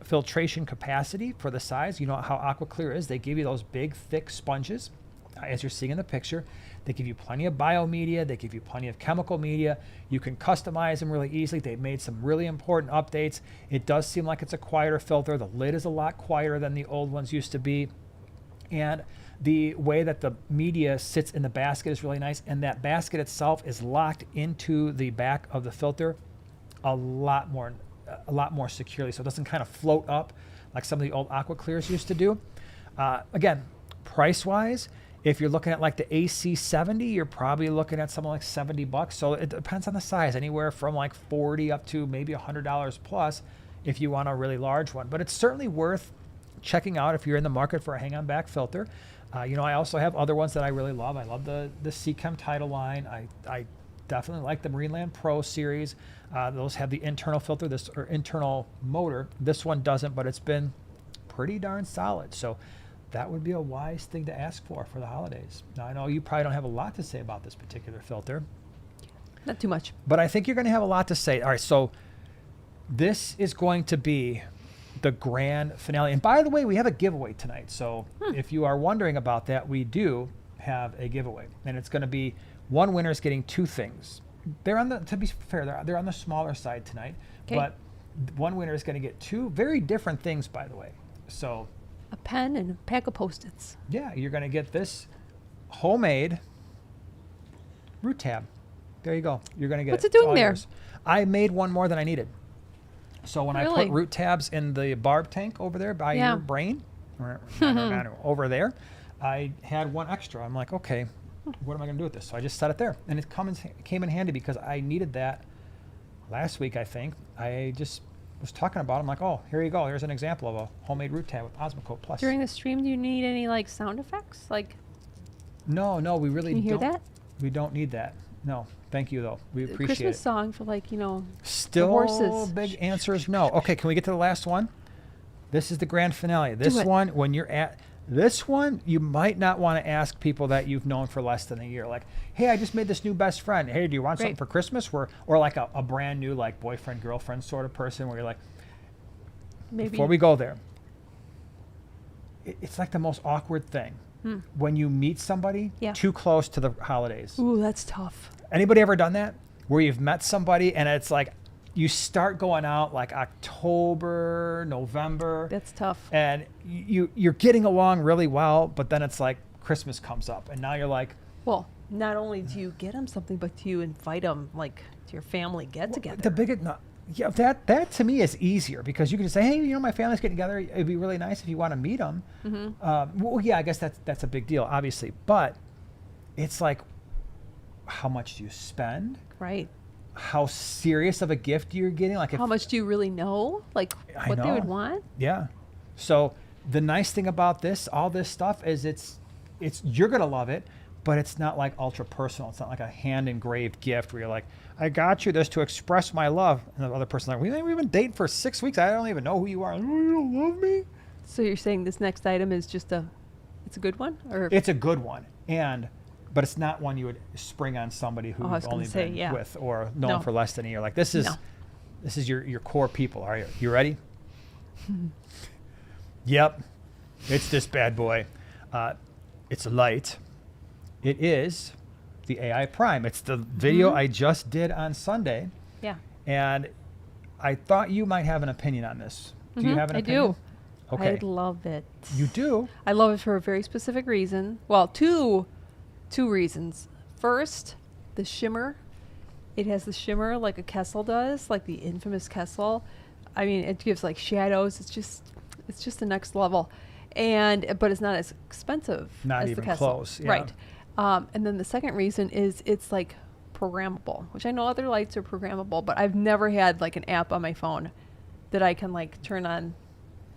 Speaker 1: filtration capacity for the size. You know how AquaClear is. They give you those big, thick sponges, as you're seeing in the picture. They give you plenty of biomedia. They give you plenty of chemical media. You can customize them really easily. They've made some really important updates. It does seem like it's a quieter filter. The lid is a lot quieter than the old ones used to be. And the way that the media sits in the basket is really nice. And that basket itself is locked into the back of the filter a lot more securely. So it doesn't kind of float up like some of the old AquaClears used to do. Again, price-wise, if you're looking at like the AC70, you're probably looking at something like $70. So it depends on the size, anywhere from like $40 up to maybe $100 plus if you want a really large one. But it's certainly worth checking out if you're in the market for a hang-on back filter. I also have other ones that I really love. I love the Seachem Tidal line. I definitely like the Marineland Pro series. Those have the internal filter, or internal motor. This one doesn't, but it's been pretty darn solid. So that would be a wise thing to ask for the holidays. Now, I know you probably don't have a lot to say about this particular filter.
Speaker 2: Not too much.
Speaker 1: But I think you're going to have a lot to say. All right, so this is going to be the grand finale. And by the way, we have a giveaway tonight. So if you are wondering about that, we do have a giveaway. And it's going to be one winner is getting 2 things. To be fair, they're on the smaller side tonight.
Speaker 2: Okay.
Speaker 1: But one winner is going to get 2 very different things, by the way. So
Speaker 2: A pen and a pack of Post-its.
Speaker 1: yeah, you're going to get this homemade root tab. There you go. You're going to get
Speaker 2: What's
Speaker 1: it.
Speaker 2: it doing
Speaker 1: It's all
Speaker 2: there?
Speaker 1: yours. I made one more than I needed. So when I
Speaker 2: Really?
Speaker 1: put root tabs in the barb tank over there by your brain, or over there, I had one extra. I'm like, okay, what am I going to do with this? So I just set it there. And it came in handy because I needed that last week, I think. I just was talking about it. I'm like, oh, here you go. Here's an example of a homemade root tab with Osmocote Plus.
Speaker 2: During the stream, do you need any like sound effects? Like,
Speaker 1: No, we really
Speaker 2: can you hear
Speaker 1: don't.
Speaker 2: that?
Speaker 1: We don't need that. No, thank you though. We
Speaker 2: A
Speaker 1: appreciate
Speaker 2: Christmas
Speaker 1: it.
Speaker 2: song for like, you know,
Speaker 1: Still,
Speaker 2: horses.
Speaker 1: big answer is no. Okay, can we get to the last one? This is the grand finale. This
Speaker 2: it.
Speaker 1: one, when you're at this one, you might not want to ask people that you've known for less than a year. Like, hey, I just made this new best friend. Hey, do you want something
Speaker 2: Right.
Speaker 1: for Christmas? Or like a brand new like boyfriend, girlfriend sort of person where you're like,
Speaker 2: maybe.
Speaker 1: before we go there, it's like the most awkward thing. When you meet somebody
Speaker 2: Yeah.
Speaker 1: too close to the holidays.
Speaker 2: Ooh, that's tough.
Speaker 1: Anybody ever done that? Where you've met somebody and it's like you start going out like October, November,
Speaker 2: That's tough.
Speaker 1: and you're getting along really well, but then it's like Christmas comes up and now you're like,
Speaker 2: Well, not only do you get them something, but do you invite them like to your family get together?
Speaker 1: the big no, yeah, that to me is easier because you can just say, hey, my family's getting together. It'd be really nice if you want to meet them. Well, yeah, I guess that's a big deal, obviously, but it's like, how much do you spend?
Speaker 2: Right.
Speaker 1: How serious of a gift you're getting? Like,
Speaker 2: How much do you really know? Like
Speaker 1: I
Speaker 2: what they would
Speaker 1: know.
Speaker 2: want?
Speaker 1: Yeah. So the nice thing about all this stuff is it's you're gonna love it, but it's not like ultra personal. It's not like a hand engraved gift where you're like, I got you this to express my love, and the other person's like, we've been dating for 6 weeks. I don't even know who you are. Oh, you don't love me?
Speaker 2: So you're saying this next item is just it's a good one, or
Speaker 1: It's a good one, but it's not one you would spring on somebody who
Speaker 2: Oh, I
Speaker 1: you've
Speaker 2: was gonna
Speaker 1: only
Speaker 2: say,
Speaker 1: been
Speaker 2: yeah.
Speaker 1: with or known
Speaker 2: No.
Speaker 1: for less than a year. Like this is your core people. Are you ready? Yep, it's this bad boy. It's a light. It is the AI Prime. It's the video I just did on Sunday,
Speaker 2: yeah.
Speaker 1: and I thought you might have an opinion on this. Do you have an
Speaker 2: I
Speaker 1: opinion?
Speaker 2: do.
Speaker 1: Okay.
Speaker 2: I love it.
Speaker 1: You do?
Speaker 2: I love it for a very specific reason. Well, two reasons. First, the shimmer. It has the shimmer like a Kessel does, like the infamous Kessel. I mean, it gives like shadows. It's just the next level, but it's not as expensive
Speaker 1: Not
Speaker 2: as
Speaker 1: even
Speaker 2: the Kessel.
Speaker 1: close, yeah.
Speaker 2: Right. And then the second reason is it's like programmable, which I know other lights are programmable, but I've never had like an app on my phone that I can like turn on.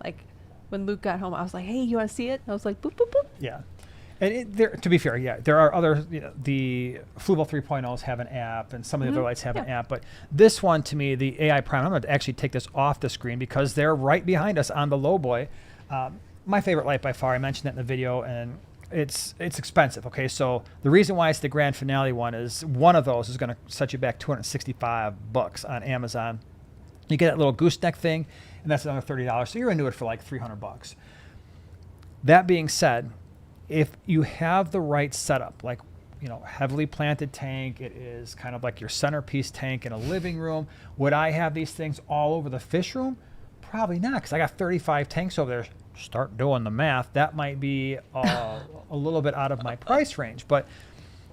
Speaker 2: Like when Luke got home, I was like, "Hey, you want to see it?" And I was like, "Boop boop boop."
Speaker 1: Yeah. And to be fair, yeah, there are other, the Fluval 3.0s have an app, and some of the other lights have an app. But this one, to me, the AI Prime, I'm going to actually take this off the screen because they're right behind us on the low boy. My favorite light by far, I mentioned it in the video, and it's expensive. Okay, so the reason why it's the grand finale one is one of those is going to set you back $265 on Amazon. You get that little gooseneck thing, and that's another $30. So you're into it for like $300. That being said, if you have the right setup, like, heavily planted tank, it is kind of like your centerpiece tank in a living room. Would I have these things all over the fish room? Probably not, because I got 35 tanks over there. Start doing the math. That might be a little bit out of my price range. But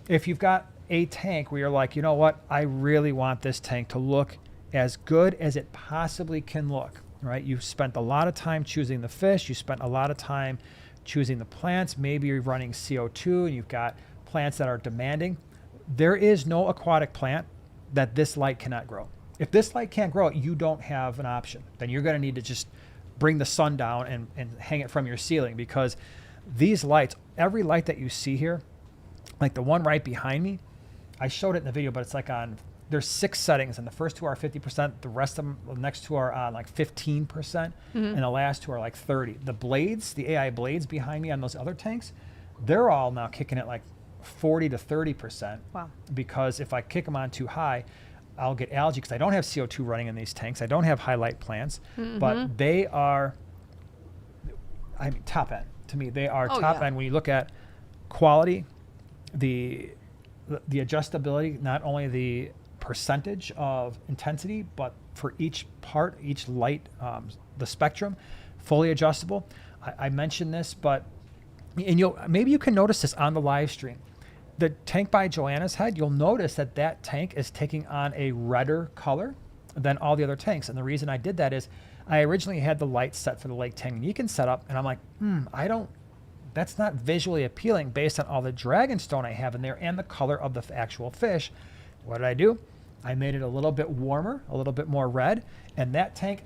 Speaker 1: if you've got a tank where you're like, you know what, I really want this tank to look as good as it possibly can look, right? You've spent a lot of time choosing the fish. You spent a lot of time choosing the plants. Maybe you're running CO2 and you've got plants that are demanding. There is no aquatic plant that this light cannot grow. If this light can't grow it, you don't have an option. Then you're going to need to just bring the sun down and hang it from your ceiling, because these lights, every light that you see here, like the one right behind me, I showed it in the video, but it's like there's 6 settings, and the first 2 are 50%, the rest of them, the next 2 are on like 15%, and the last 2 are like 30. The blades, the AI blades behind me on those other tanks, they're all now kicking at like 40 to 30%.
Speaker 2: Wow.
Speaker 1: Because if I kick them on too high, I'll get algae, because I don't have CO2 running in these tanks. I don't have highlight plants, but they are, top end. To me, they are top end. When you look at quality, the adjustability, not only the percentage of intensity, but for each part, each light, the spectrum, fully adjustable. I mentioned this, but maybe you can notice this on the live stream. The tank by Joanna's head, you'll notice that that tank is taking on a redder color than all the other tanks. And the reason I did that is I originally had the lights set for the Lake Tanganyika setup, and I'm like, that's not visually appealing based on all the dragonstone I have in there and the color of the actual fish. What did I do? I made it a little bit warmer, a little bit more red, and that tank,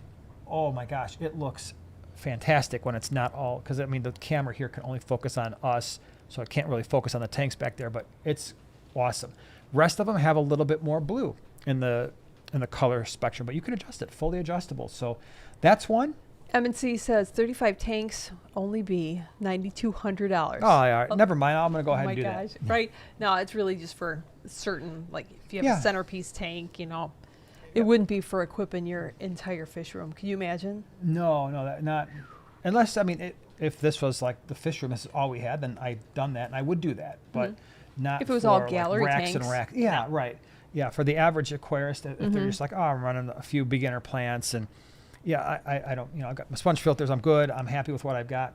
Speaker 1: oh my gosh, it looks fantastic when it's not all, because I mean the camera here can only focus on us, so I can't really focus on the tanks back there, but it's awesome. Rest of them have a little bit more blue in the color spectrum, but you can adjust it, fully adjustable. So that's one.
Speaker 2: M&C says 35 tanks only be $9,200.
Speaker 1: Oh, yeah, never mind. I'm going to go ahead and do
Speaker 2: that.
Speaker 1: that.
Speaker 2: Right? No, it's really just for certain, like if you have
Speaker 1: Yeah.
Speaker 2: a centerpiece tank, it wouldn't be for equipping your entire fish room. Can you imagine?
Speaker 1: No, not unless, I mean, if this was like the fish room, this is all we had, then I'd done that and I would do that, but not
Speaker 2: If it was
Speaker 1: for
Speaker 2: all
Speaker 1: like
Speaker 2: gallery
Speaker 1: racks
Speaker 2: tanks.
Speaker 1: and racks. Yeah, right. Yeah, for the average aquarist, if they're just like, oh, I'm running a few beginner plants and I don't, I've got my sponge filters, I'm good, I'm happy with what I've got.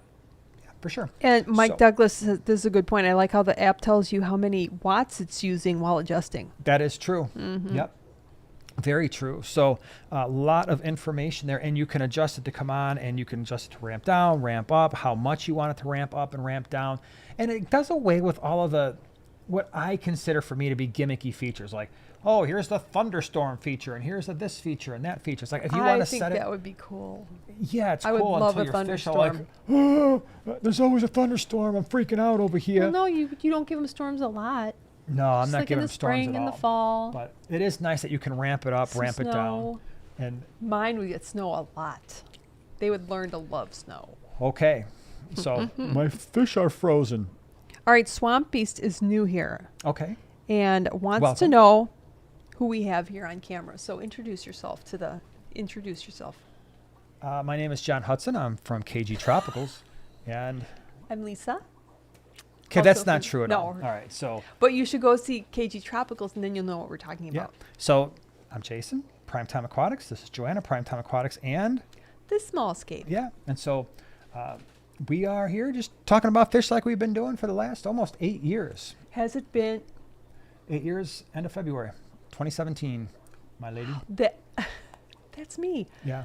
Speaker 1: Yeah, for sure.
Speaker 2: And Mike Douglas says, this is a good point. I like how the app tells you how many watts it's using while adjusting.
Speaker 1: That is true. Yep. Very true. So a lot of information there, and you can adjust it to come on, and you can adjust it to ramp down, ramp up, how much you want it to ramp up and ramp down. And it does away with all of the, what I consider for me to be gimmicky features, like, oh, here's the thunderstorm feature, and here's this feature and that feature. It's like, if you want to set it.
Speaker 2: I think that would be cool.
Speaker 1: Yeah, it's
Speaker 2: I would
Speaker 1: cool
Speaker 2: love
Speaker 1: until
Speaker 2: a
Speaker 1: your fish are
Speaker 2: thunderstorm.
Speaker 1: like, oh, there's always a thunderstorm. I'm freaking out over here.
Speaker 2: Well, no, you don't give them storms a lot.
Speaker 1: No, I'm
Speaker 2: Just
Speaker 1: not
Speaker 2: like
Speaker 1: giving
Speaker 2: in
Speaker 1: them
Speaker 2: the
Speaker 1: storms
Speaker 2: spring
Speaker 1: at
Speaker 2: and
Speaker 1: all.
Speaker 2: the fall.
Speaker 1: But it is nice that you can ramp it up,
Speaker 2: Some
Speaker 1: ramp it down.
Speaker 2: snow.
Speaker 1: And
Speaker 2: Mine would get snow a lot. They would learn to love snow.
Speaker 1: okay, so my fish are frozen.
Speaker 2: All right, Swamp Beast is new here
Speaker 1: Okay.
Speaker 2: and wants to
Speaker 1: Welcome.
Speaker 2: know who we have here on camera. So introduce yourself.
Speaker 1: My name is John Hudson. I'm from KG Tropicals, and
Speaker 2: I'm Lisa.
Speaker 1: okay,
Speaker 2: Also
Speaker 1: that's not
Speaker 2: from-
Speaker 1: true at
Speaker 2: no.
Speaker 1: all. All right, so
Speaker 2: But you should go see KG Tropicals and then you'll know what we're talking
Speaker 1: yeah,
Speaker 2: about.
Speaker 1: so I'm Jason, Primetime Aquatics. This is Joanna, Primetime Aquatics, and
Speaker 2: This small scape.
Speaker 1: yeah, and so we are here just talking about fish like we've been doing for the last almost 8 years.
Speaker 2: Has it been
Speaker 1: 8 years, end of February, 2017, my lady.
Speaker 2: that? That's me.
Speaker 1: Yeah.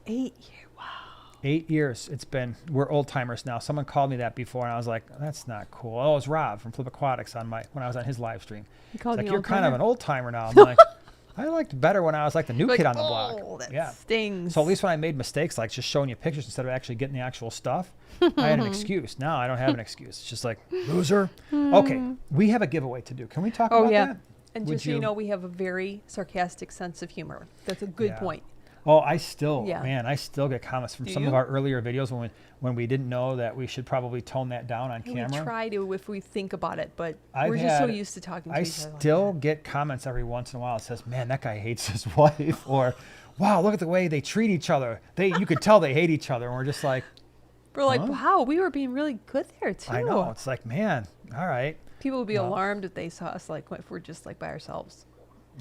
Speaker 2: 8 years. Wow.
Speaker 1: 8 years it's been. We're old timers now. Someone called me that before, and I was like, that's not cool. Oh, it's Rob from Flip Aquatics when I was on his live stream.
Speaker 2: He called
Speaker 1: It's like,
Speaker 2: me
Speaker 1: you're
Speaker 2: old
Speaker 1: kind of
Speaker 2: timer?
Speaker 1: an old timer now. I'm like, I liked better when I was like the new
Speaker 2: Like,
Speaker 1: kid on the
Speaker 2: oh,
Speaker 1: block.
Speaker 2: that
Speaker 1: Yeah.
Speaker 2: stings.
Speaker 1: So at least when I made mistakes, like just showing you pictures instead of actually getting the actual stuff, I had an excuse. Now I don't have an excuse. It's just like, loser. Okay, we have a giveaway to do. Can we talk
Speaker 2: Oh,
Speaker 1: about
Speaker 2: yeah.
Speaker 1: that?
Speaker 2: And
Speaker 1: Would
Speaker 2: just so you know, we have a very sarcastic sense of humor. That's a good
Speaker 1: Yeah.
Speaker 2: point.
Speaker 1: Oh, I still,
Speaker 2: Yeah.
Speaker 1: man, I still get comments from
Speaker 2: Do
Speaker 1: some
Speaker 2: you?
Speaker 1: of our earlier videos when we didn't know that we should probably tone that down on
Speaker 2: And
Speaker 1: camera.
Speaker 2: we try to if we think about it, but
Speaker 1: I've
Speaker 2: we're just so
Speaker 1: had-
Speaker 2: used to talking to
Speaker 1: I
Speaker 2: each other.
Speaker 1: still
Speaker 2: like
Speaker 1: get comments every once in a while that says, man, that guy hates his wife, or wow, look at the way they treat each other. You could tell they hate each other. And we're just like,
Speaker 2: that. We're like,
Speaker 1: Huh?
Speaker 2: wow, we were being really good there too.
Speaker 1: I know. It's like, man, all right.
Speaker 2: People would be
Speaker 1: Well.
Speaker 2: alarmed if they saw us like if we're just like by ourselves.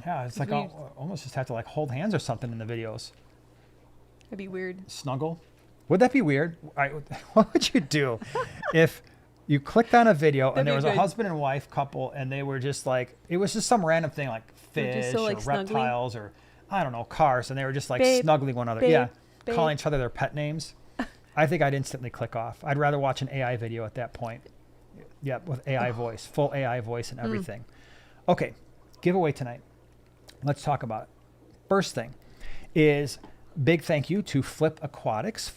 Speaker 1: Yeah, it's like
Speaker 2: We-
Speaker 1: almost just have to like hold hands or something in the videos.
Speaker 2: That'd be weird.
Speaker 1: Snuggle. Would that be weird? What would you do if you clicked on a video
Speaker 2: That'd
Speaker 1: and there
Speaker 2: be
Speaker 1: was a
Speaker 2: good.
Speaker 1: husband and wife couple and they were just like, it was just some random thing like
Speaker 2: They're
Speaker 1: fish
Speaker 2: just so, like,
Speaker 1: or
Speaker 2: snuggly?
Speaker 1: reptiles or I don't know, cars, and they were just like
Speaker 2: Babe,
Speaker 1: snuggling one another.
Speaker 2: babe,
Speaker 1: Yeah,
Speaker 2: babe.
Speaker 1: calling each other their pet names. I think I'd instantly click off. I'd rather watch an AI video at that point. Yeah, with AI voice, full AI voice and everything. Okay, giveaway tonight. Let's talk about it. First thing is big thank you to Flip Aquatics,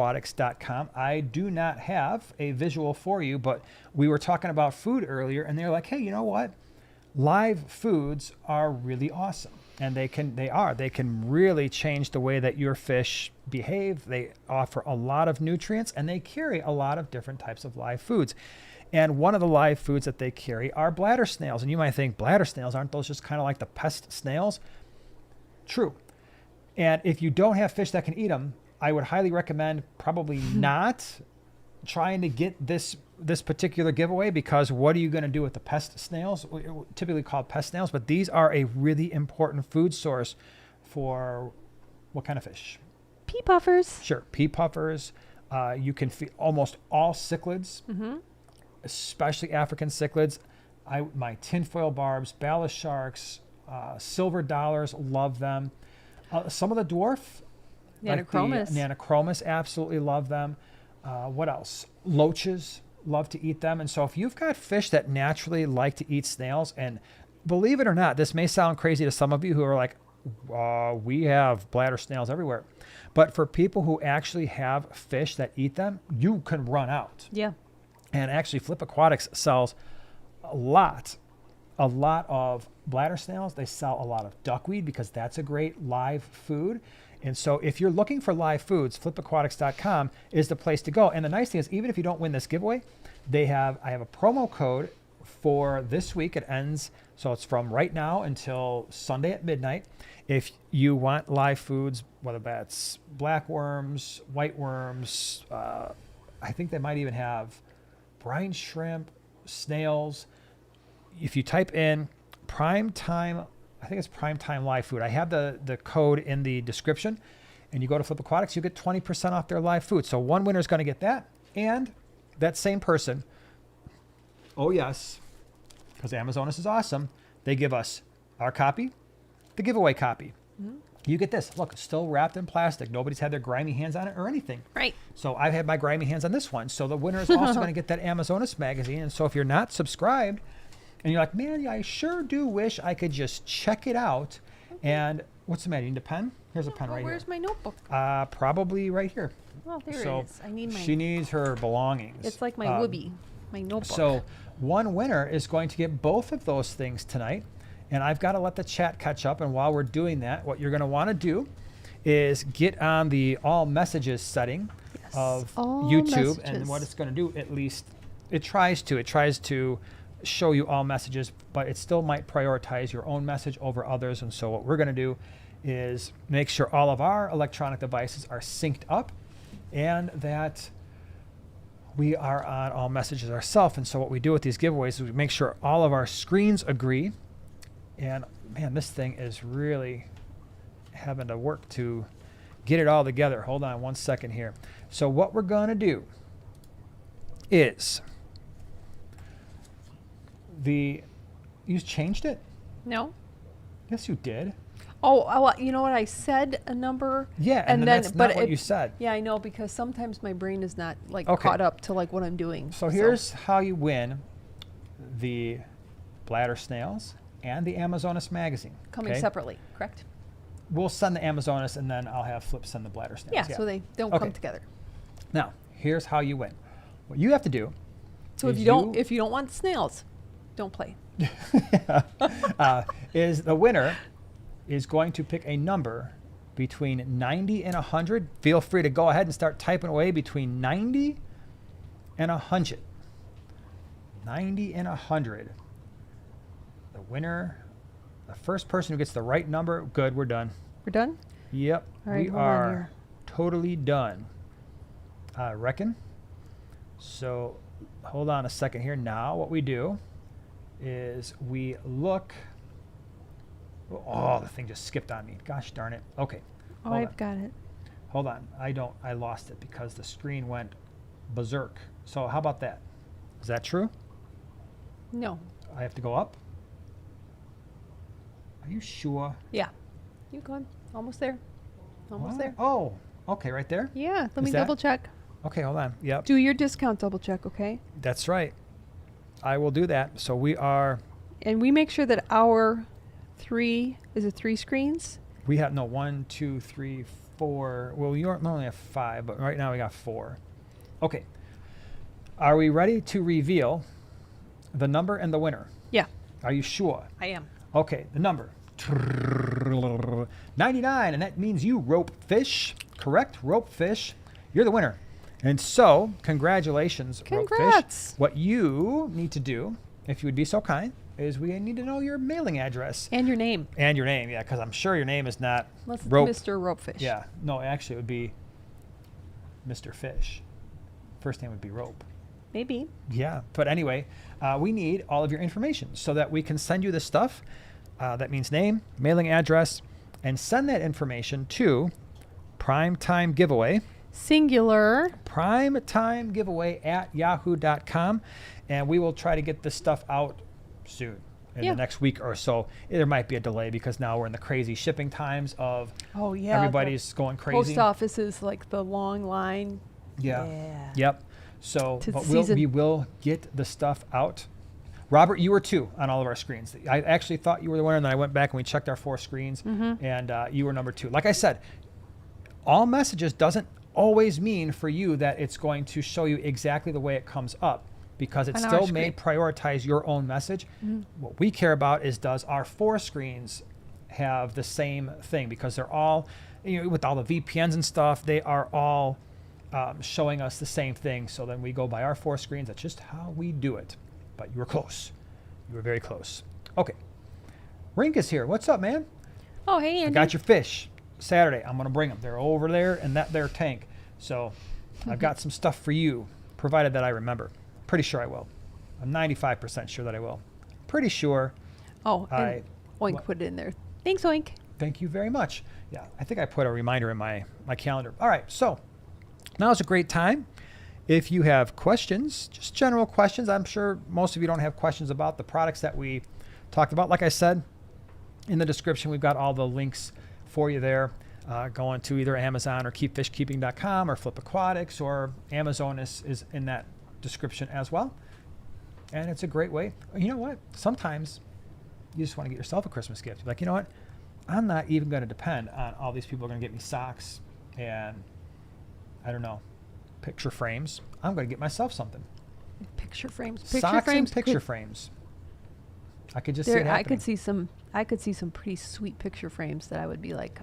Speaker 1: flipaquatics.com. I do not have a visual for you, but we were talking about food earlier, and they're like, hey, you know what? Live foods are really awesome, and they can really change the way that your fish behave. They offer a lot of nutrients, and they carry a lot of different types of live foods. And one of the live foods that they carry are bladder snails. And you might think, bladder snails, aren't those just kind of like the pest snails? True. And if you don't have fish that can eat them, I would highly recommend probably not trying to get this particular giveaway, because what are you going to do with the pest snails? Typically called pest snails, but these are a really important food source for what kind of fish?
Speaker 2: Pea puffers.
Speaker 1: Sure, pea puffers. You can feed almost all cichlids, especially African cichlids. My tinfoil barbs, ballast sharks, silver dollars, love them. Some of the dwarf,
Speaker 2: Nanochromis.
Speaker 1: like the Nanochromis, absolutely love them. What else? Loaches love to eat them. And so if you've got fish that naturally like to eat snails, and believe it or not, this may sound crazy to some of you who are like, we have bladder snails everywhere. But for people who actually have fish that eat them, you can run out.
Speaker 2: Yeah.
Speaker 1: And actually, Flip Aquatics sells a lot of bladder snails. They sell a lot of duckweed because that's a great live food. And so if you're looking for live foods, flipaquatics.com is the place to go. And the nice thing is, even if you don't win this giveaway, I have a promo code for this week. It ends, so it's from right now until Sunday at midnight. If you want live foods, whether that's black worms, white worms, I think they might even have brine shrimp, snails. If you type in prime time, I think it's prime time live food. I have the code in the description, and you go to Flip Aquatics, you get 20% off their live food. So one winner is going to get that, and that same person, oh yes, because Amazonas is awesome, they give us our copy, the giveaway copy. You get this. Look, still wrapped in plastic. Nobody's had their grimy hands on it or anything.
Speaker 2: Right.
Speaker 1: So I've had my grimy hands on this one. So the winner is also going to get that Amazonas magazine. And so if you're not subscribed and you're like, man, I sure do wish I could just check it out. Okay. And what's the matter? You need a pen? Here's a pen right
Speaker 2: Where's
Speaker 1: here.
Speaker 2: my notebook?
Speaker 1: Probably right here.
Speaker 2: Oh, there
Speaker 1: So
Speaker 2: it is. I need my.
Speaker 1: she needs her belongings.
Speaker 2: It's like my whoopee, my notebook.
Speaker 1: So one winner is going to get both of those things tonight. And I've got to let the chat catch up. And while we're doing that, what you're going to want to do is get on the all messages setting of
Speaker 2: all
Speaker 1: YouTube.
Speaker 2: messages.
Speaker 1: And what it's going to do, at least it tries to show you all messages, but it still might prioritize your own message over others. And so what we're going to do is make sure all of our electronic devices are synced up and that we are on all messages ourselves. And so what we do with these giveaways is we make sure all of our screens agree. And man, this thing is really having to work to get it all together. Hold on one second here. So what we're going to do is you changed it?
Speaker 2: No.
Speaker 1: Yes, you did.
Speaker 2: Oh, you know what? I said a number.
Speaker 1: Yeah, and then that's not what you said.
Speaker 2: Yeah, I know, because sometimes my brain is not like
Speaker 1: Okay.
Speaker 2: caught up to like what I'm doing.
Speaker 1: So here's how you win the bladder snails and the Amazonas magazine.
Speaker 2: Coming separately, correct?
Speaker 1: We'll send the Amazonas, and then I'll have Flip send the bladder snails.
Speaker 2: Yeah, so they don't come together.
Speaker 1: Now, here's how you win. What you have to do.
Speaker 2: So if you don't want snails, don't play.
Speaker 1: Is the winner is going to pick a number between 90 and 100. Feel free to go ahead and start typing away between 90 and 100. 90 and 100. The winner, the first person who gets the right number, good, we're done.
Speaker 2: We're done?
Speaker 1: Yep,
Speaker 2: All right,
Speaker 1: we
Speaker 2: hold on
Speaker 1: are
Speaker 2: here.
Speaker 1: totally done. I reckon. So hold on a second here. Now what we do is we look. Oh, the thing just skipped on me. Gosh darn it. Okay.
Speaker 2: Oh, I've got it.
Speaker 1: Hold on. I lost it because the screen went berserk. So how about that? Is that true?
Speaker 2: No.
Speaker 1: I have to go up? Are you sure?
Speaker 2: Yeah. You go on. Almost there. Almost there.
Speaker 1: Oh, okay, right there?
Speaker 2: Yeah. Let me
Speaker 1: that-
Speaker 2: double check.
Speaker 1: Okay, hold on. Yep.
Speaker 2: Do your discount double check, okay?
Speaker 1: That's right. I will do that. So we
Speaker 2: make sure that our three screens?
Speaker 1: we have, no, 1, 2, 3, 4. Well, you normally have 5, but right now we got 4. Okay. Are we ready to reveal the number and the winner?
Speaker 2: Yeah.
Speaker 1: Are you sure?
Speaker 2: I am.
Speaker 1: Okay, the number. 99, and that means you rope fish. Correct? Rope fish. You're the winner. And so, congratulations, rope fish.
Speaker 2: Congrats.
Speaker 1: What you need to do, if you would be so kind, is we need to know your mailing address.
Speaker 2: And your name.
Speaker 1: And your name, yeah, because I'm sure your name is not
Speaker 2: Unless it's
Speaker 1: Rope.
Speaker 2: Mr. Ropefish.
Speaker 1: Yeah, no, actually it would be Mr. Fish. First name would be Rope.
Speaker 2: Maybe.
Speaker 1: Yeah, but anyway, we need all of your information so that we can send you this stuff. That means name, mailing address, and send that information to Prime Time Giveaway.
Speaker 2: Singular.
Speaker 1: Prime Time Giveaway at yahoo.com. And we will try to get this stuff out soon. In the next week or so. There might be a delay because now we're in the crazy shipping times of everybody's going crazy.
Speaker 2: Post office is like the long line.
Speaker 1: Yeah. Yep. So, but
Speaker 2: season.
Speaker 1: we will get the stuff out. Robert, you were 2 on all of our screens. I actually thought you were the winner, and then I went back and we checked our 4 screens, and you were number 2. Like I said, all messages doesn't always mean for you that it's going to show you exactly the way it comes up, because it still may prioritize your own message. What we care about is, does our 4 screens have the same thing? Because they're all, with all the VPNs and stuff, they are all showing us the same thing. So then we go by our 4 screens. That's just how we do it. But you were close. You were very close. Okay. Rink is here. What's up, man?
Speaker 2: Oh, hey, Andy.
Speaker 1: I got your fish. Saturday, I'm going to bring them. They're over there in that there tank. So I've got some stuff for you, provided that I remember. Pretty sure I will. I'm 95% sure that I will. Pretty sure.
Speaker 2: Oh, and Oink put it in there. Thanks, Oink.
Speaker 1: Thank you very much. Yeah, I think I put a reminder in my calendar. All right, so now is a great time. If you have questions, just general questions, I'm sure most of you don't have questions about the products that we talked about. Like I said, in the description, we've got all the links for you there. Going to either Amazon or keepfishkeeping.com or Flip Aquatics, or Amazon is in that description as well. And it's a great way. You know what? Sometimes you just want to get yourself a Christmas gift. You're like, you know what? I'm not even going to depend on all these people are going to get me socks and, I don't know, picture frames. I'm going to get myself something.
Speaker 2: Picture frames.
Speaker 1: Socks and picture frames. I could just see it happening.
Speaker 2: I could see some pretty sweet picture frames that I would be like,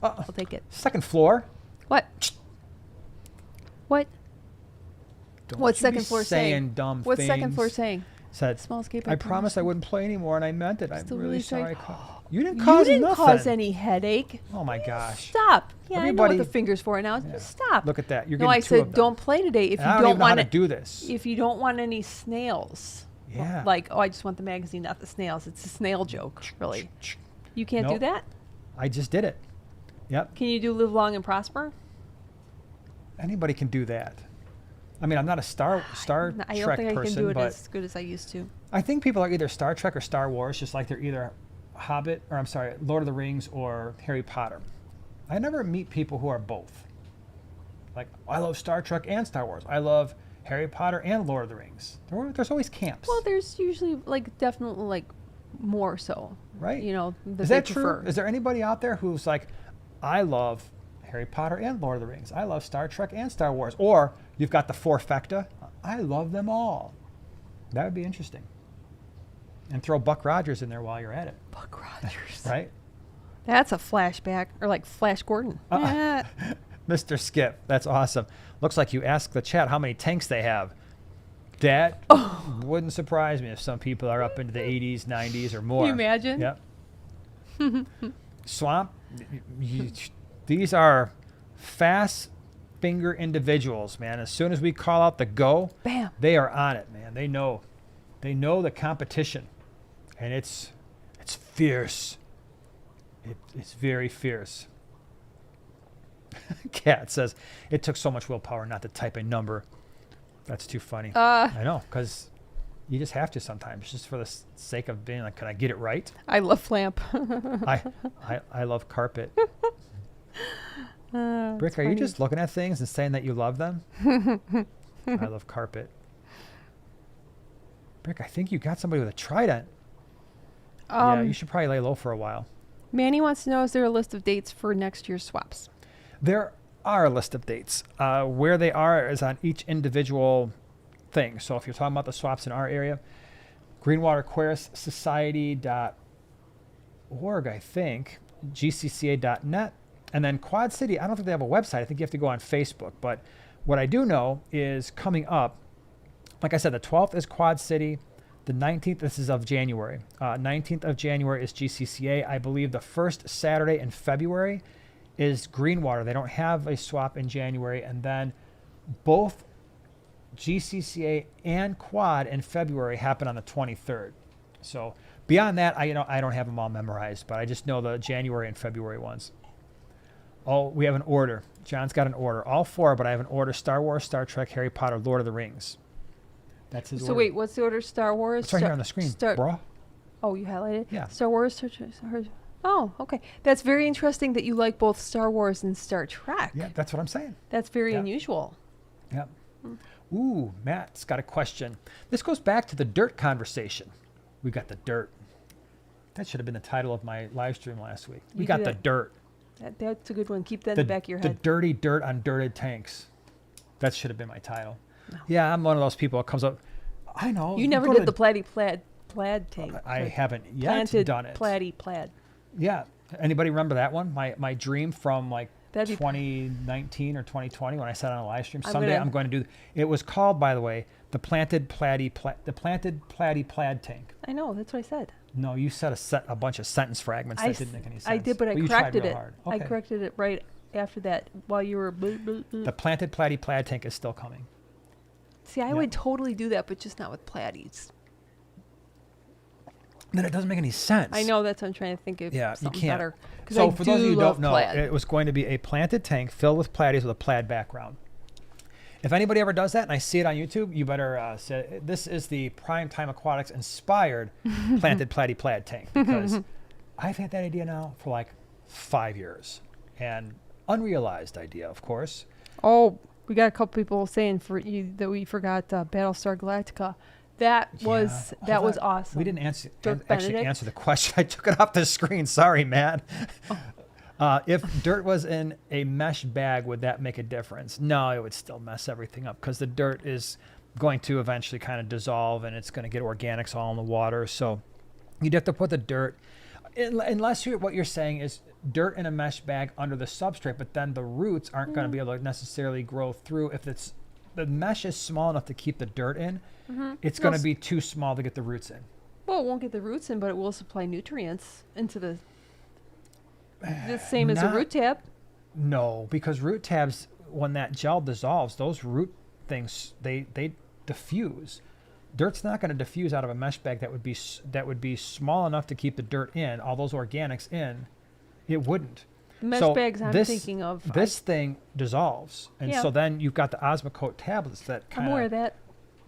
Speaker 2: I'll take it.
Speaker 1: Second floor.
Speaker 2: What? What? What's second floor saying?
Speaker 1: Dumb
Speaker 2: What's
Speaker 1: things.
Speaker 2: second floor saying?
Speaker 1: Said,
Speaker 2: small scape.
Speaker 1: I promised I wouldn't play anymore, and I meant it. I'm
Speaker 2: Still
Speaker 1: really
Speaker 2: sorry.
Speaker 1: sorry. You didn't cause nothing.
Speaker 2: You didn't cause any headache.
Speaker 1: Oh my gosh.
Speaker 2: Stop. Yeah,
Speaker 1: Everybody,
Speaker 2: I know what the finger's for now.
Speaker 1: Yeah.
Speaker 2: Stop.
Speaker 1: Look at that. You're
Speaker 2: no,
Speaker 1: getting
Speaker 2: I
Speaker 1: 2
Speaker 2: said
Speaker 1: of them.
Speaker 2: don't play today if
Speaker 1: And
Speaker 2: you
Speaker 1: I
Speaker 2: don't
Speaker 1: know how
Speaker 2: want
Speaker 1: to do this.
Speaker 2: If you don't want any snails.
Speaker 1: Yeah.
Speaker 2: Like, oh, I just want the magazine, not the snails. It's a snail joke, really. You can't do that?
Speaker 1: I just did it. Yep.
Speaker 2: Can you do live long and prosper?
Speaker 1: Anybody can do that. I mean, I'm not a Star Trek person,
Speaker 2: I don't think I can do it
Speaker 1: but
Speaker 2: as good as I used to.
Speaker 1: I think people are either Star Trek or Star Wars, just like they're either Lord of the Rings or Harry Potter. I never meet people who are both. Like, I love Star Trek and Star Wars. I love Harry Potter and Lord of the Rings. There's always camps.
Speaker 2: Well, there's usually, definitely, more so.
Speaker 1: Right?
Speaker 2: That
Speaker 1: Is
Speaker 2: they
Speaker 1: that
Speaker 2: prefer.
Speaker 1: true? Is there anybody out there who's like, I love Harry Potter and Lord of the Rings. I love Star Trek and Star Wars. Or you've got the fourfecta. I love them all. That would be interesting. And throw Buck Rogers in there while you're at it.
Speaker 2: Buck Rogers.
Speaker 1: Right?
Speaker 2: That's a flashback, or Flash Gordon.
Speaker 1: Mr. Skip, that's awesome. Looks like you asked the chat how many tanks they have. That wouldn't surprise me if some people are up into the 80s, 90s, or more.
Speaker 2: Can you imagine?
Speaker 1: Yep. Swamp, these are fast finger individuals, man. As soon as we call out the go,
Speaker 2: bam,
Speaker 1: they are on it, man. They know the competition, and it's fierce. It's very fierce. Kat says, it took so much willpower not to type a number. That's too funny. I know, because you just have to sometimes, just for the sake of being like, can I get it right?
Speaker 2: I love Flamp.
Speaker 1: I love carpet. Brick, are you just looking at things and saying that you love them? I love carpet. Brick, I think you got somebody with a trident. Yeah, you should probably lay low for a while.
Speaker 2: Manny wants to know, is there a list of dates for next year's swaps?
Speaker 1: There are a list of dates. Where they are is on each individual thing. So if you're talking about the swaps in our area, Greenwater Aquarius Society.org, I think, GCCA.net, and then Quad City, I don't think they have a website. I think you have to go on Facebook. But what I do know is coming up, like I said, the 12th is Quad City. The 19th, this is of January. 19th of January is GCCA. I believe the first Saturday in February is Greenwater. They don't have a swap in January. And then both GCCA and Quad in February happen on the 23rd. So beyond that, I don't have them all memorized, but I just know the January and February ones. Oh, we have an order. John's got an order. All 4, but I have an order: Star Wars, Star Trek, Harry Potter, Lord of the Rings. That's his order.
Speaker 2: So wait, what's the order? Star Wars?
Speaker 1: It's right here on the screen, bro.
Speaker 2: Oh, you highlighted?
Speaker 1: Yeah.
Speaker 2: Star Wars, Star Trek. Oh, okay. That's very interesting that you like both Star Wars and Star Trek.
Speaker 1: Yeah, that's what I'm saying.
Speaker 2: That's very
Speaker 1: Yeah.
Speaker 2: unusual.
Speaker 1: Yep. Ooh, Matt's got a question. This goes back to the dirt conversation. We got the dirt. That should have been the title of my live stream last week. We
Speaker 2: You
Speaker 1: got
Speaker 2: did
Speaker 1: the
Speaker 2: it.
Speaker 1: dirt.
Speaker 2: That's a good one. Keep that in the back of your
Speaker 1: The
Speaker 2: head.
Speaker 1: dirty dirt on dirted tanks. That should have been my title.
Speaker 2: No.
Speaker 1: Yeah, I'm one of those people that comes up. I know.
Speaker 2: You never
Speaker 1: go
Speaker 2: did
Speaker 1: to
Speaker 2: the plaid tank.
Speaker 1: I haven't yet
Speaker 2: Planted
Speaker 1: done it.
Speaker 2: plaid.
Speaker 1: Yeah. Anybody remember that one? My dream from like
Speaker 2: That'd be
Speaker 1: 2019 or 2020 when I said on a live stream.
Speaker 2: I'm
Speaker 1: Someday
Speaker 2: gonna-
Speaker 1: I'm going to do. It was called, by the way, the planted plaid tank.
Speaker 2: I know. That's what I said.
Speaker 1: No, you said a bunch of sentence fragments that didn't make any sense.
Speaker 2: I did, but I
Speaker 1: you tried
Speaker 2: corrected
Speaker 1: real
Speaker 2: it.
Speaker 1: hard.
Speaker 2: I
Speaker 1: Okay.
Speaker 2: corrected it right after that while you were.
Speaker 1: The planted plaid tank is still coming.
Speaker 2: See, I
Speaker 1: Yeah.
Speaker 2: would totally do that, but just not with platies.
Speaker 1: Then it doesn't make any sense.
Speaker 2: I know, that's what I'm trying to think of.
Speaker 1: Yeah, you
Speaker 2: something
Speaker 1: can't.
Speaker 2: better. 'Cause
Speaker 1: So
Speaker 2: I
Speaker 1: for those of you who
Speaker 2: love
Speaker 1: don't know,
Speaker 2: plaid.
Speaker 1: it was going to be a planted tank filled with platies with a plaid background. If anybody ever does that and I see it on YouTube, you better say, this is the Primetime Aquatics inspired planted plaid tank, because I've had that idea now for like 5 years. And unrealized idea, of course.
Speaker 2: Oh, we got a couple people saying for you that we forgot Battlestar Galactica. That was
Speaker 1: Yeah. Hold on.
Speaker 2: awesome.
Speaker 1: We didn't answer
Speaker 2: Dirk
Speaker 1: actually
Speaker 2: Benedict?
Speaker 1: answer the question. I took it off the screen. Sorry, Matt.
Speaker 2: Oh.
Speaker 1: If dirt was in a mesh bag, would that make a difference? No, it would still mess everything up, because the dirt is going to eventually kind of dissolve and it's going to get organics all in the water. So you'd have to put the dirt, unless what you're saying is dirt in a mesh bag under the substrate, but then the roots aren't going to be able to necessarily grow through. If the mesh is small enough to keep the dirt in, it's going to be too small to get the roots in.
Speaker 2: Well, it won't get the roots in, but it will supply nutrients into the same as a
Speaker 1: Not-
Speaker 2: root tab.
Speaker 1: No, because root tabs, when that gel dissolves, those root things they diffuse. Dirt's not going to diffuse out of a mesh bag that would be small enough to keep the dirt in, all those organics in. It wouldn't.
Speaker 2: Mesh
Speaker 1: So
Speaker 2: bags I'm
Speaker 1: this-
Speaker 2: thinking of.
Speaker 1: This thing dissolves, and
Speaker 2: Yeah.
Speaker 1: so then you've got the Osmocote tablets that
Speaker 2: I'm aware of that.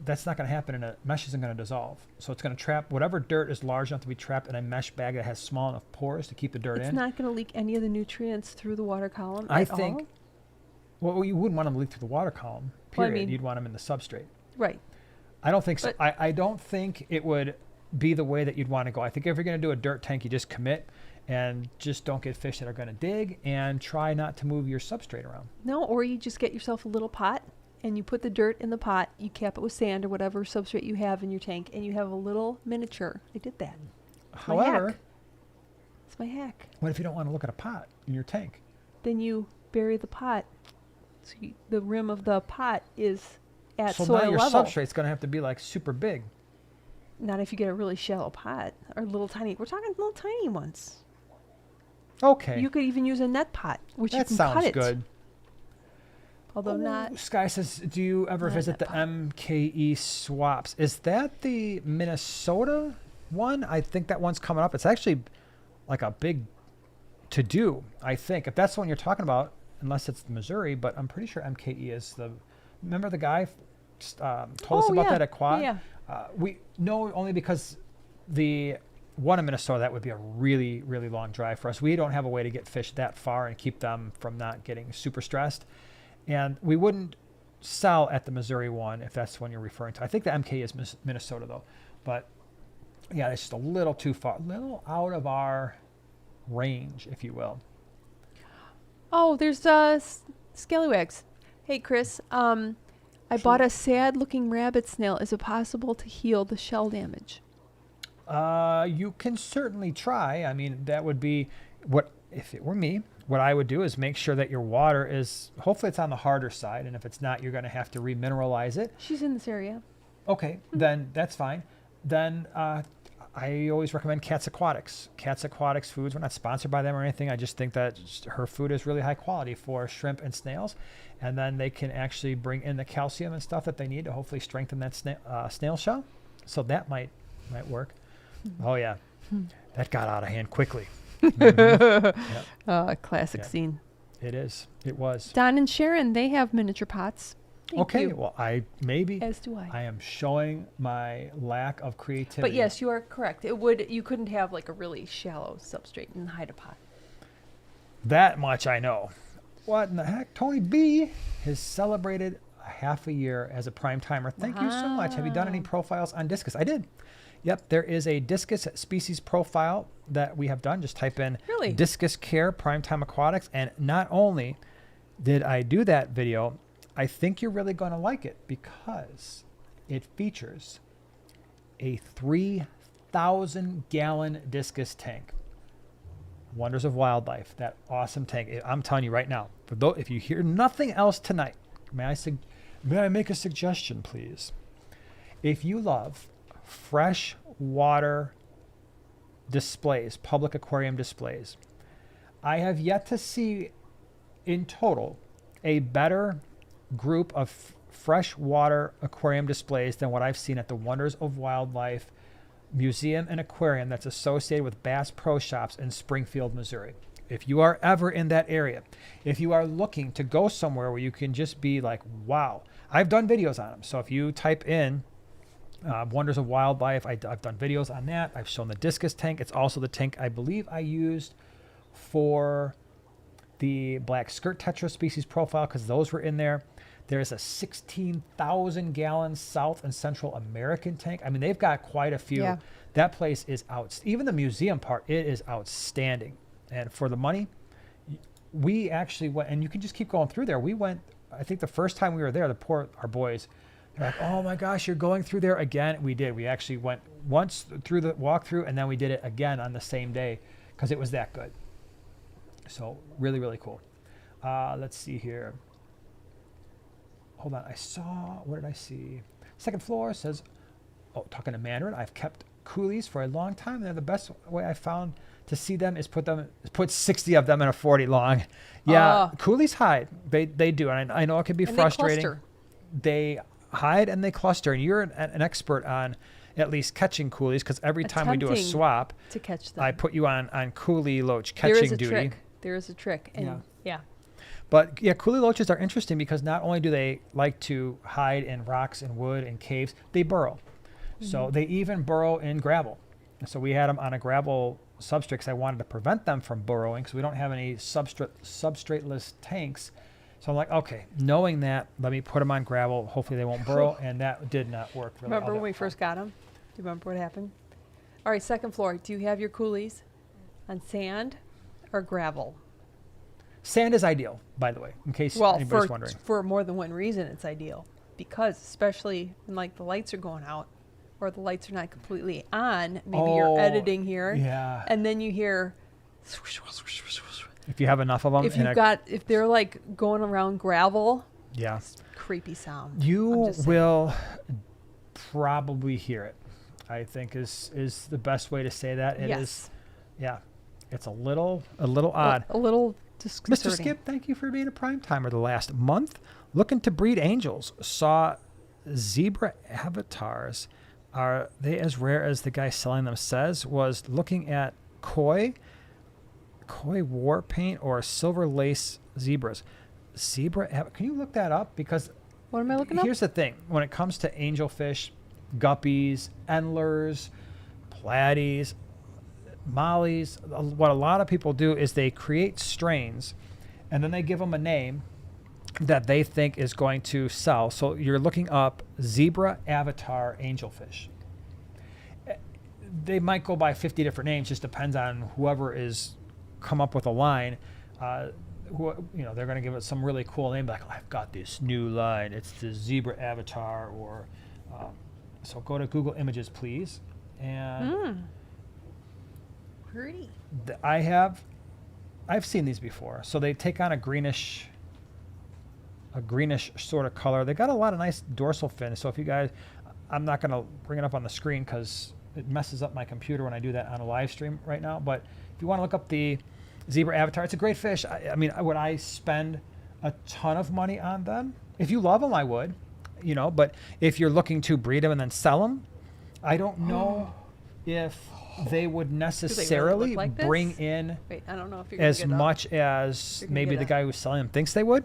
Speaker 1: that's not going to happen in a mesh. Isn't going to dissolve, so it's going to trap whatever dirt is large enough to be trapped in a mesh bag that has small enough pores to keep the dirt
Speaker 2: It's
Speaker 1: in.
Speaker 2: not going to leak any of the nutrients through the water column
Speaker 1: I
Speaker 2: at
Speaker 1: think-
Speaker 2: all.
Speaker 1: Well, you wouldn't want them to leak through the water column.
Speaker 2: Well, I
Speaker 1: Period.
Speaker 2: mean-
Speaker 1: You'd want them in the substrate.
Speaker 2: Right.
Speaker 1: I don't think so.
Speaker 2: But-
Speaker 1: I don't think it would be the way that you'd want to go. I think if you're going to do a dirt tank, you just commit and just don't get fish that are going to dig, and try not to move your substrate around.
Speaker 2: No, or you just get yourself a little pot and you put the dirt in the pot, you cap it with sand or whatever substrate you have in your tank, and you have a little miniature. I did that. It's my
Speaker 1: However,
Speaker 2: hack. It's my hack.
Speaker 1: what if you don't want to look at a pot in your tank?
Speaker 2: Then you bury the pot. So the rim of the pot is at
Speaker 1: So
Speaker 2: soil
Speaker 1: now your
Speaker 2: level.
Speaker 1: substrate's going to have to be like super big.
Speaker 2: Not if you get a really shallow pot or little tiny. We're talking little tiny ones.
Speaker 1: Okay.
Speaker 2: You could even use a net pot, which you
Speaker 1: That
Speaker 2: can cut
Speaker 1: sounds
Speaker 2: it.
Speaker 1: good.
Speaker 2: Although not.
Speaker 1: Sky says, do you ever
Speaker 2: Not
Speaker 1: visit the
Speaker 2: that pot.
Speaker 1: MKE swaps? Is that the Minnesota one? I think that one's coming up. It's actually like a big to do, I think. If that's the one you're talking about, unless it's Missouri, but I'm pretty sure MKE is the. Remember the guy told us about
Speaker 2: yeah.
Speaker 1: that at Quad?
Speaker 2: Yeah.
Speaker 1: We know only because the one in Minnesota, that would be a really, really long drive for us. We don't have a way to get fish that far and keep them from not getting super stressed. And we wouldn't sell at the Missouri one if that's the one you're referring to. I think the MK is Minnesota though. But yeah, it's just a little too far, a little out of our range, if you will.
Speaker 2: Oh, there's scallywags. Hey, Chris. I bought a sad-looking rabbit snail. Is it possible to heal the shell damage?
Speaker 1: You can certainly try. I mean, that would be what, if it were me, what I would do is make sure that your water is, hopefully it's on the harder side. And if it's not, you're going to have to remineralize it.
Speaker 2: She's in this area.
Speaker 1: Okay, then that's fine. Then I always recommend Cat's Aquatics. Cat's Aquatics Foods. We're not sponsored by them or anything. I just think that her food is really high quality for shrimp and snails. And then they can actually bring in the calcium and stuff that they need to hopefully strengthen that snail shell. So that might work. Oh, yeah. That got out of hand quickly.
Speaker 2: Classic
Speaker 1: Yeah.
Speaker 2: scene.
Speaker 1: It is. It was.
Speaker 2: Don and Sharon, they have miniature pots. Thank
Speaker 1: Okay.
Speaker 2: you.
Speaker 1: Well,
Speaker 2: As do I.
Speaker 1: I am showing my lack of creativity.
Speaker 2: But yes, you are correct. You couldn't have like a really shallow substrate and hide a pot.
Speaker 1: That much I know. What in the heck? Tony B has celebrated a half a year as a prime timer. Thank you so much. Have you done any
Speaker 2: Wow.
Speaker 1: profiles on discus? I did. Yep, there is a discus species profile that we have done. Just type in
Speaker 2: Really?
Speaker 1: discus care primetime aquatics. And not only did I do that video, I think you're really going to like it because it features a 3,000 gallon discus tank. Wonders of Wildlife, that awesome tank. I'm telling you right now, if you hear nothing else tonight, may I make a suggestion, please? If you love fresh water displays, public aquarium displays, I have yet to see in total a better group of freshwater aquarium displays than what I've seen at the Wonders of Wildlife Museum and Aquarium that's associated with Bass Pro Shops in Springfield, Missouri. If you are ever in that area, if you are looking to go somewhere where you can just be like, wow, I've done videos on them. So if you type in Wonders of Wildlife, I've done videos on that. I've shown the discus tank. It's also the tank I believe I used for the black skirt tetra species profile because those were in there. There's a 16,000 gallon South and Central American tank. I mean, they've got quite a few.
Speaker 2: Yeah.
Speaker 1: That place is out. Even the museum part, it is outstanding. And for the money, we actually went, and you can just keep going through there. We went, I think the first time we were there, our boys, they're like, oh my gosh, you're going through there again. We did. We actually went once through the walkthrough, and then we did it again on the same day because it was that good. So really, really cool. Let's see here. Hold on. What did I see? Second floor says, oh, talking to Mandarin, I've kept coolies for a long time. They're the best way I found to see them is put 60 of them in a 40 long. Yeah, coolies hide. They do. And I know it can be frustrating. They hide and they cluster. And you're an expert on at least catching coolies because every time we do a swap,
Speaker 2: to catch them.
Speaker 1: I put you on coolie loach catching duty.
Speaker 2: There is a trick. And yeah.
Speaker 1: But yeah, coolie loaches are interesting because not only do they like to hide in rocks and wood and caves, they burrow. Mm-hmm. So they even burrow in gravel. So we had them on a gravel substrate because I wanted to prevent them from burrowing because we don't have any substrateless tanks. So I'm like, okay, knowing that, let me put them on gravel. Hopefully they won't burrow. And that did not work really.
Speaker 2: Remember when we first got them? Do you remember what happened? All right, second floor. Do you have your coolies on sand or gravel?
Speaker 1: Sand is ideal, by the way, in case anybody's wondering.
Speaker 2: For more than one reason, it's ideal. Because especially when like the lights are going out or the lights are not completely on, maybe you're editing here.
Speaker 1: Yeah.
Speaker 2: And then you hear
Speaker 1: if you have enough of them.
Speaker 2: If they're like going around gravel.
Speaker 1: Yeah.
Speaker 2: Creepy sound.
Speaker 1: You will probably hear it, I think is the best way to say that. It is. Yeah. It's a little odd.
Speaker 2: A little disconcerting.
Speaker 1: Mr. Skip, thank you for being a prime timer the last month. Looking to breed angels. Saw zebra avatars. Are they as rare as the guy selling them says? Was looking at koi war paint or silver lace zebras. Can you look that up? Because
Speaker 2: what am I looking up?
Speaker 1: Here's the thing. When it comes to angelfish, guppies, endlers, platies, mollies, what a lot of people do is they create strains and then they give them a name that they think is going to sell. So you're looking up zebra avatar angelfish. They might go by 50 different names, just depends on whoever is come up with a line. They're going to give it some really cool name, like, oh, I've got this new line. It's the zebra avatar, or so go to Google Images, please. And
Speaker 2: pretty.
Speaker 1: I've seen these before. So they take on a greenish sort of color. They got a lot of nice dorsal fins. So if you guys, I'm not going to bring it up on the screen because it messes up my computer when I do that on a live stream right now. But if you want to look up the zebra avatar, it's a great fish. I mean, would I spend a ton of money on them? If you love them, I would. But if you're looking to breed them and then sell them, I don't know. if they would necessarily
Speaker 2: like this?
Speaker 1: bring in
Speaker 2: Wait, I don't know if you're
Speaker 1: as
Speaker 2: gonna get
Speaker 1: much as
Speaker 2: You're gonna
Speaker 1: maybe
Speaker 2: get
Speaker 1: the
Speaker 2: a-
Speaker 1: guy who's selling them thinks they would.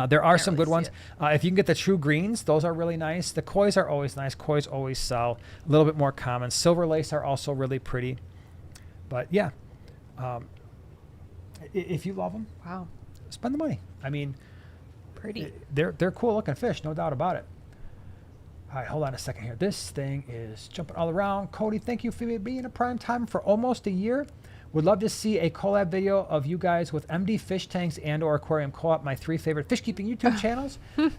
Speaker 1: There are
Speaker 2: Can't
Speaker 1: some
Speaker 2: really
Speaker 1: good
Speaker 2: see
Speaker 1: ones. If you can get the true greens, those are really nice. The kois are always nice. Kois always sell. A little bit more common. Silver lace are also really pretty. But yeah, if you love them,
Speaker 2: Wow,
Speaker 1: spend the money. I mean,
Speaker 2: pretty.
Speaker 1: they're cool looking fish, no doubt about it. All right, hold on a second here. This thing is jumping all around. Cody, thank you for being a prime time for almost a year. Would love to see a collab video of you guys with MD fish tanks and or aquarium co-op, my 3 favorite fish keeping YouTube channels.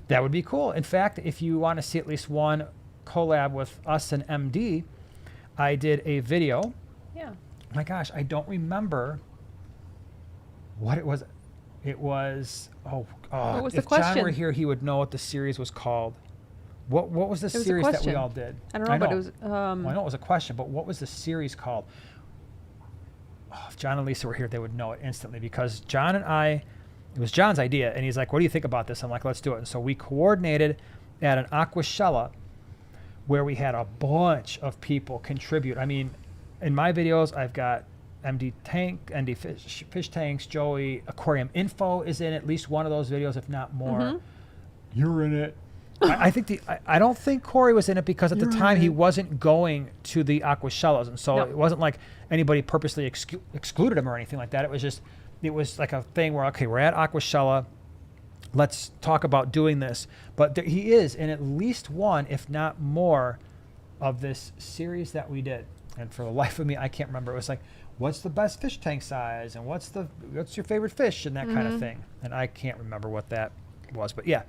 Speaker 1: That would be cool. In fact, if you want to see at least one collab with us and MD, I did a video.
Speaker 2: Yeah.
Speaker 1: My gosh, I don't remember what it was. It was,
Speaker 2: What was the
Speaker 1: if John were
Speaker 2: question?
Speaker 1: here, he would know what the series was called. What was the
Speaker 2: was a
Speaker 1: series that we
Speaker 2: question.
Speaker 1: all did?
Speaker 2: I don't know, but it was.
Speaker 1: Well, I know it was a question, but what was the series called? Oh, if John and Lisa were here, they would know it instantly because John and I, it was John's idea, and he's like, "What do you think about this?" I'm like, "Let's do it." And so we coordinated at an Aquashella where we had a bunch of people contribute. I mean, in my videos, I've got MD tank, MD fish tanks, Joey, Aquarium info is in at least one of those videos, if not more.
Speaker 2: Mhm.
Speaker 1: You're in it. I think I don't think Corey was in it because at the time he wasn't going to the Aquashellas, and so
Speaker 2: No.
Speaker 1: it wasn't like anybody purposely excluded him or anything like that. It was like a thing where, okay, we're at Aquashella, let's talk about doing this. But he is in at least one, if not more, of this series that we did. And for the life of me, I can't remember. It was like, what's the best fish tank size, and what's your favorite fish, and that kind of thing. And I can't remember what that was, but yeah.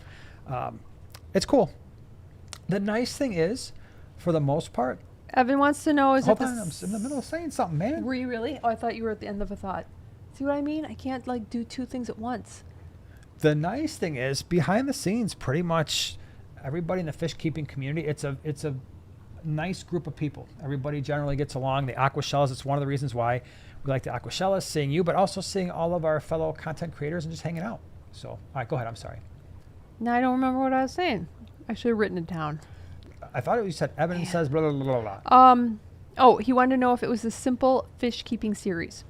Speaker 1: It's cool. The nice thing is, for the most part,
Speaker 2: Evan wants to know: is
Speaker 1: hold
Speaker 2: it
Speaker 1: on, I'm in the middle of saying something, man.
Speaker 2: Were you really? Oh, I thought you were at the end of a thought. See what I mean? I can't like do two things at once.
Speaker 1: The nice thing is, behind the scenes, pretty much everybody in the fish keeping community, it's a nice group of people. Everybody generally gets along. The Aquashellas, it's one of the reasons why we like the Aquashellas, seeing you, but also seeing all of our fellow content creators and just hanging out. So, all right, go ahead. I'm sorry.
Speaker 2: Now I don't remember what I was saying. I should have written it down.
Speaker 1: I thought you said Evan says blah, blah, blah, blah, blah.
Speaker 2: Oh, he wanted to know if it was a simple fish keeping series.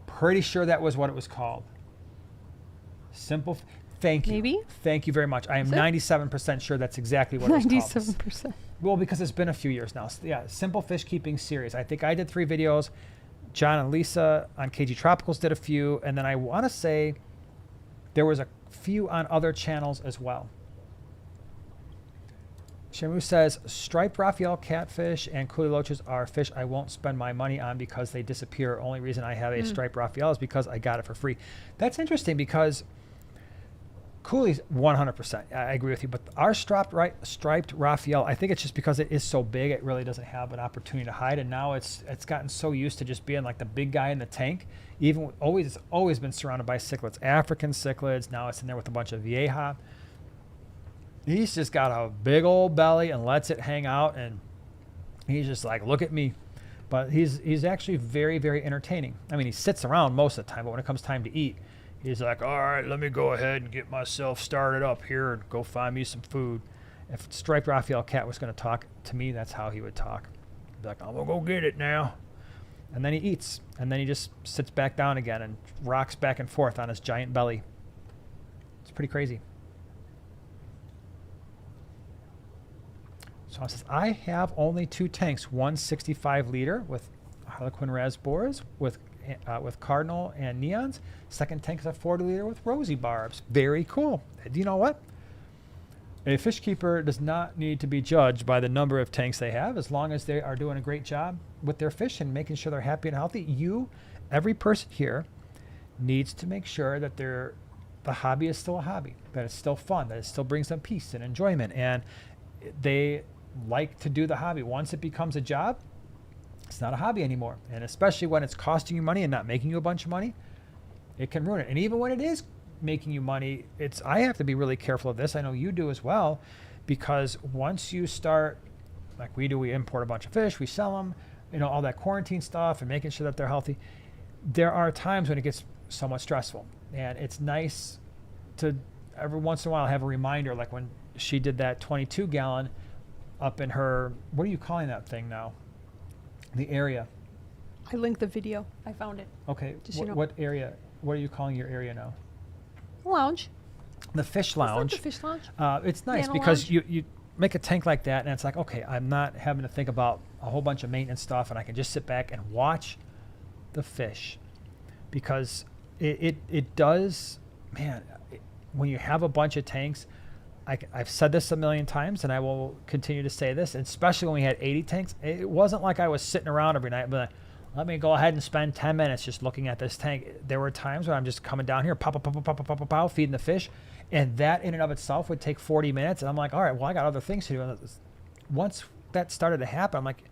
Speaker 1: Pretty sure that was what it was called. Simple. Thank you.
Speaker 2: Maybe?
Speaker 1: Thank you very much. I am
Speaker 2: Is it?
Speaker 1: 97% sure that's exactly what it was called.
Speaker 2: 97%.
Speaker 1: Well, because it's been a few years now. So, yeah, Simple Fish Keeping Series. I think I did 3 videos. John and Lisa on KG Tropicals did a few. And then I want to say there was a few on other channels as well. Shamu says, striped Raphael catfish and coolie loaches are fish I won't spend my money on because they disappear. Only reason I have a striped Raphael is because I got it for free. That's interesting because coolies, 100%. I agree with you. But our striped Raphael, I think it's just because it is so big, it really doesn't have an opportunity to hide. And now it's gotten so used to just being like the big guy in the tank. Even it's always been surrounded by cichlids, African cichlids. Now it's in there with a bunch of vieja. He's just got a big old belly and lets it hang out, and he's just like, look at me. But he's actually very, very entertaining. I mean, he sits around most of the time, but when it comes time to eat, he's like, all right, let me go ahead and get myself started up here and go find me some food. If striped Raphael cat was going to talk to me, that's how he would talk. He'd be like, I'm going to go get it now. And then he eats, and then he just sits back down again and rocks back and forth on his giant belly. It's pretty crazy. So it says, I have only 2 tanks, one 65 liter with Harlequin Rasboras with Cardinal and Neons. Second tank is a 40 liter with Rosy Barbs. Very cool. And you know what? A fish keeper does not need to be judged by the number of tanks they have, as long as they are doing a great job with their fish and making sure they're happy and healthy. Every person here needs to make sure that the hobby is still a hobby, that it's still fun, that it still brings them peace and enjoyment, and they like to do the hobby. Once it becomes a job, it's not a hobby anymore. And especially when it's costing you money and not making you a bunch of money, it can ruin it. And even when it is making you money, I have to be really careful of this. I know you do as well, because once you start, like we do, we import a bunch of fish, we sell them, all that quarantine stuff and making sure that they're healthy. There are times when it gets somewhat stressful, and it's nice to every once in a while have a reminder, like when she did that 22 gallon up in her, what are you calling that thing now? The area.
Speaker 2: I linked the video. I found it.
Speaker 1: Okay.
Speaker 2: Just, you know.
Speaker 1: What area? What are you calling your area now?
Speaker 2: Lounge.
Speaker 1: The fish lounge.
Speaker 2: It's like the fish lounge.
Speaker 1: It's nice
Speaker 2: Piano
Speaker 1: because
Speaker 2: lounge.
Speaker 1: you make a tank like that, and it's like, okay, I'm not having to think about a whole bunch of maintenance stuff, and I can just sit back and watch the fish, because it does, man. When you have a bunch of tanks, I've said this a million times, and I will continue to say this, and especially when we had 80 tanks, it wasn't like I was sitting around every night, but let me go ahead and spend 10 minutes just looking at this tank. There were times when I'm just coming down here, pow, feeding the fish, and that in and of itself would take 40 minutes, and I'm like, all right, well, I got other things to do. And once that started to happen, I'm like,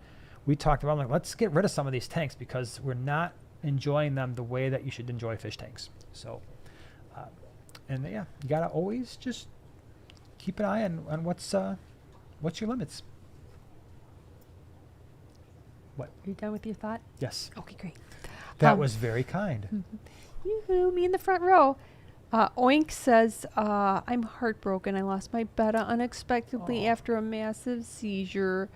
Speaker 1: we talked about, I'm like, let's get rid of some of these tanks because we're not enjoying them the way that you should enjoy fish tanks. So, and yeah, you gotta always just keep an eye on what's your limits. What?
Speaker 2: Are you done with your thought?
Speaker 1: Yes.
Speaker 2: Okay, great.
Speaker 1: That was very kind.
Speaker 2: Yoo-hoo, me in the front row. Oink says, I'm heartbroken. I lost my betta unexpectedly after a massive seizure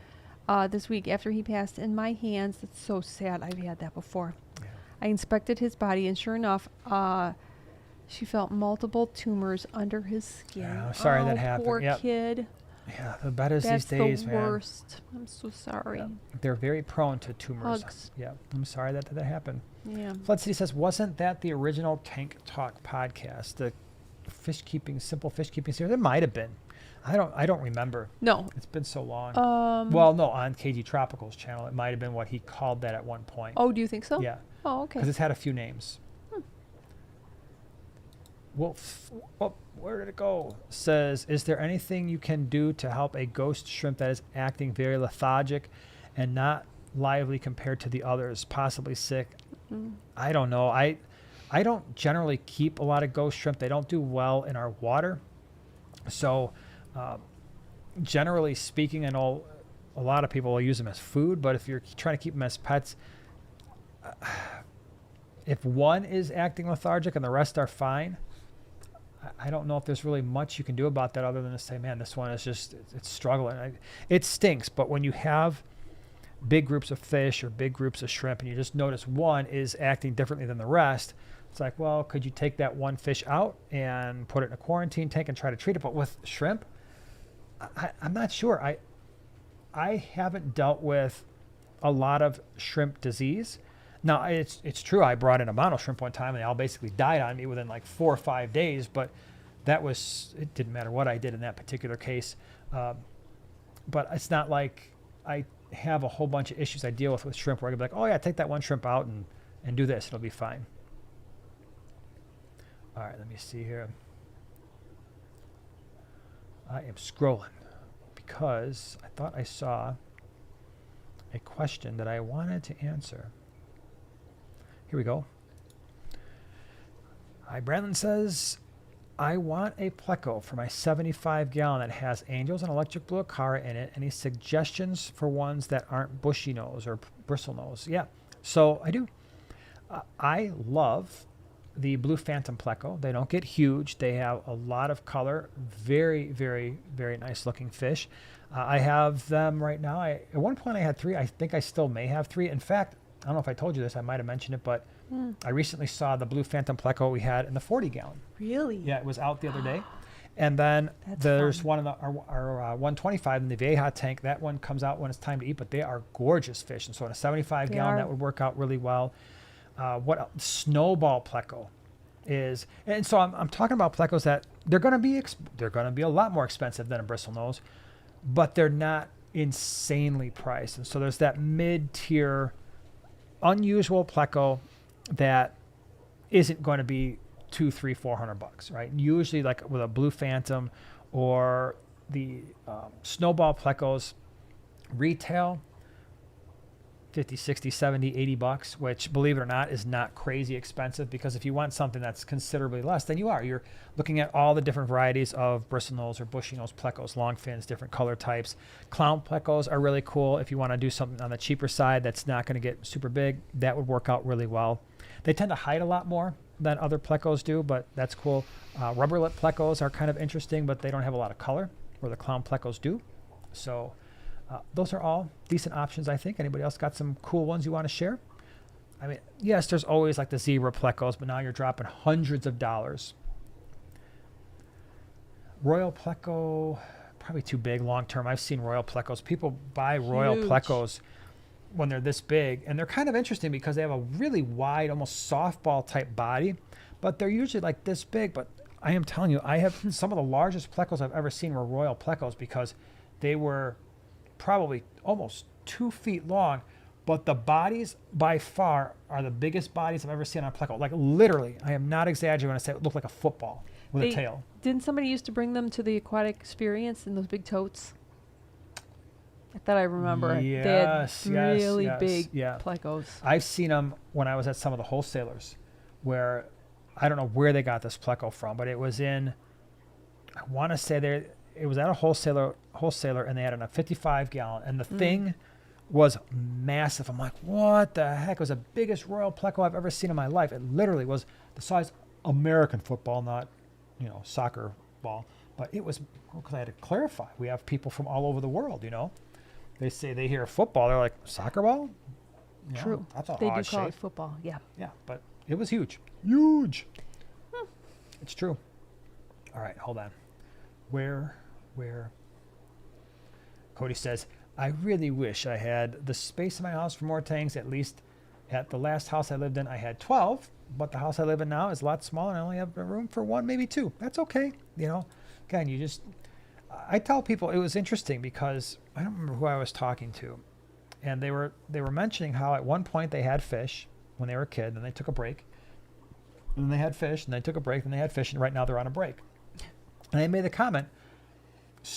Speaker 2: this week after he passed in my hands. That's so sad. I've had that before.
Speaker 1: Yeah.
Speaker 2: I inspected his body, and sure enough, she felt multiple tumors under his skin.
Speaker 1: Yeah, I'm sorry that happened.
Speaker 2: Poor
Speaker 1: Yep.
Speaker 2: kid.
Speaker 1: Yeah, the bettas
Speaker 2: That's
Speaker 1: these days,
Speaker 2: the
Speaker 1: man.
Speaker 2: worst. I'm so sorry.
Speaker 1: Yeah. They're very prone to tumors.
Speaker 2: Hugs.
Speaker 1: Yeah, I'm sorry that happened.
Speaker 2: Yeah.
Speaker 1: Flood City says, wasn't that the original Tank Talk podcast? The simple fish keeping series? It might have been. I don't remember.
Speaker 2: No.
Speaker 1: It's been so long.
Speaker 2: Well,
Speaker 1: no, on KG Tropical's channel, it might have been what he called that at one point.
Speaker 2: Oh, do you think so?
Speaker 1: Yeah.
Speaker 2: Oh, okay.
Speaker 1: Because it's had a few names. Wolf, where did it go? Says, is there anything you can do to help a ghost shrimp that is acting very lethargic and not lively compared to the others, possibly sick? I don't know. I don't generally keep a lot of ghost shrimp. They don't do well in our water. So generally speaking, I know a lot of people will use them as food, but if you're trying to keep them as pets, if one is acting lethargic and the rest are fine, I don't know if there's really much you can do about that other than to say, man, this one is just, it's struggling. It stinks, but when you have big groups of fish or big groups of shrimp and you just notice one is acting differently than the rest, it's like, well, could you take that one fish out and put it in a quarantine tank and try to treat it? But with shrimp, I'm not sure. I haven't dealt with a lot of shrimp disease. Now, it's true. I brought in a mono shrimp one time, and they all basically died on me within like 4 or 5 days. But it didn't matter what I did in that particular case. But it's not like I have a whole bunch of issues I deal with shrimp where I can be like, oh, yeah, take that one shrimp out and do this. It'll be fine. All right, let me see here. I am scrolling because I thought I saw a question that I wanted to answer. Here we go. Hi, Brandon says, I want a Pleco for my 75 gallon that has angels and electric blue acara in it. Any suggestions for ones that aren't bushy nose or bristle nose? Yeah, so I do. I love the Blue Phantom Pleco. They don't get huge. They have a lot of color. Very, very, very nice looking fish. I have them right now. At one point I had 3. I think I still may have 3. In fact, I don't know if I told you this. I might have mentioned it, but I recently saw the Blue Phantom Pleco we had in the 40 gallon.
Speaker 2: Really?
Speaker 1: Yeah, it was out the other day. And then there's one in our 125 in the Vieja tank. That one comes out when it's time to eat, but they are gorgeous fish. And so in a 75 gallon, that would work out really well. What else? Snowball Pleco is, and so I'm talking about Plecos that they're going to be a lot more expensive than a bristle nose, but they're not insanely priced. And so there's that mid-tier unusual Pleco that isn't going to be $200, $300, $400, right? Usually like with a Blue Phantom or the Snowball Plecos, retail $50, $60, $70, $80, which, believe it or not, is not crazy expensive, because if you want something that's considerably less, then you're looking at all the different varieties of bristlenose or bushy nose Plecos, long fins, different color types. Clown Plecos are really cool. If you want to do something on the cheaper side that's not going to get super big, that would work out really well. They tend to hide a lot more than other Plecos do, but that's cool. Rubber lip Plecos are kind of interesting, but they don't have a lot of color, where the Clown Plecos do. So Those are all decent options, I think. Anybody else got some cool ones you want to share? I mean, yes, there's always like the zebra plecos, but now you're dropping hundreds of dollars. Royal pleco, probably too big long term. I've seen royal plecos. People buy royal
Speaker 2: Huge.
Speaker 1: plecos when they're this big, and they're kind of interesting because they have a really wide, almost softball type body, but they're usually like this big. But I am telling you, I have some of the largest plecos I've ever seen were royal plecos because they were probably almost 2 feet long, but the bodies by far are the biggest bodies I've ever seen on a pleco. Like literally, I am not exaggerating when I say it looked like a football with a tail.
Speaker 2: Didn't somebody used to bring them to the aquatic experience in those big totes? I thought I remember.
Speaker 1: Yes,
Speaker 2: they had
Speaker 1: yes,
Speaker 2: really
Speaker 1: yes,
Speaker 2: big
Speaker 1: yeah.
Speaker 2: plecos.
Speaker 1: I've seen them when I was at some of the wholesalers where I don't know where they got this pleco from, but it was in, I want to say it was at a wholesaler, and they had it in a 55 gallon, and the thing was massive. I'm like, what the heck? It was the biggest royal pleco I've ever seen in my life. It literally was the size American football, not, soccer ball. But it was, because I had to clarify. We have people from all over the world, They say they hear football, they're like, soccer ball?
Speaker 2: True.
Speaker 1: That's an
Speaker 2: They
Speaker 1: odd
Speaker 2: do call
Speaker 1: shape.
Speaker 2: it football. Yeah.
Speaker 1: Yeah, but it was huge. Huge. It's true. All right, hold on. Where? Cody says, I really wish I had the space in my house for more tanks. At least at the last house I lived in, I had 12, but the house I live in now is a lot smaller, and I only have room for 1, maybe 2. That's okay. Again, I tell people it was interesting because I don't remember who I was talking to, and they were mentioning how at one point they had fish when they were a kid, and they took a break, and then they had fish, and they took a break, and they had fish, and right now they're on a break. And they made the comment,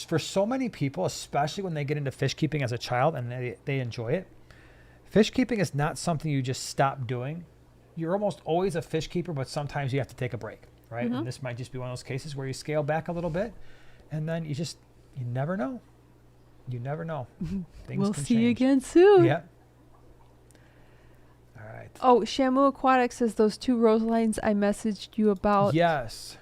Speaker 1: for so many people, especially when they get into fish keeping as a child and they enjoy it, fish keeping is not something you just stop doing. You're almost always a fish keeper, but sometimes you have to take a break, right?
Speaker 2: Mm-hmm.
Speaker 1: And this might just be one of those cases where you scale back a little bit, and then you never know. You never know. Things
Speaker 2: We'll
Speaker 1: can
Speaker 2: see you
Speaker 1: change.
Speaker 2: again soon.
Speaker 1: Yeah. All right.
Speaker 2: Oh, Shamu Aquatics says those 2 rose lines I messaged you about.
Speaker 1: Yes.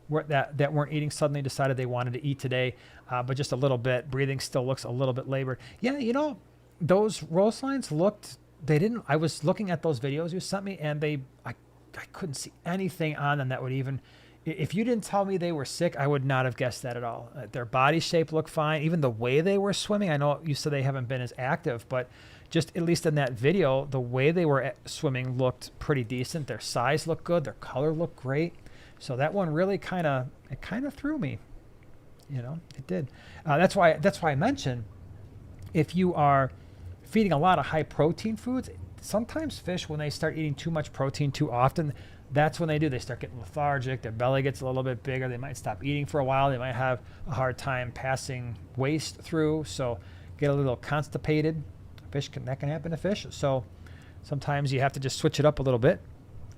Speaker 1: That weren't eating suddenly decided they wanted to eat today, but just a little bit. Breathing still looks a little bit labored. Yeah, those rose lines I was looking at those videos you sent me, and I couldn't see anything on them that would even, if you didn't tell me they were sick, I would not have guessed that at all. Their body shape looked fine. Even the way they were swimming, I know you said they haven't been as active, but just at least in that video, the way they were swimming looked pretty decent. Their size looked good. Their color looked great. So that one really kind of threw me, it did. That's why I mentioned, if you are feeding a lot of high protein foods, sometimes fish, when they start eating too much protein too often, that's when they start getting lethargic. Their belly gets a little bit bigger. They might stop eating for a while. They might have a hard time passing waste through. So get a little constipated. That can happen to fish. So sometimes you have to just switch it up a little bit.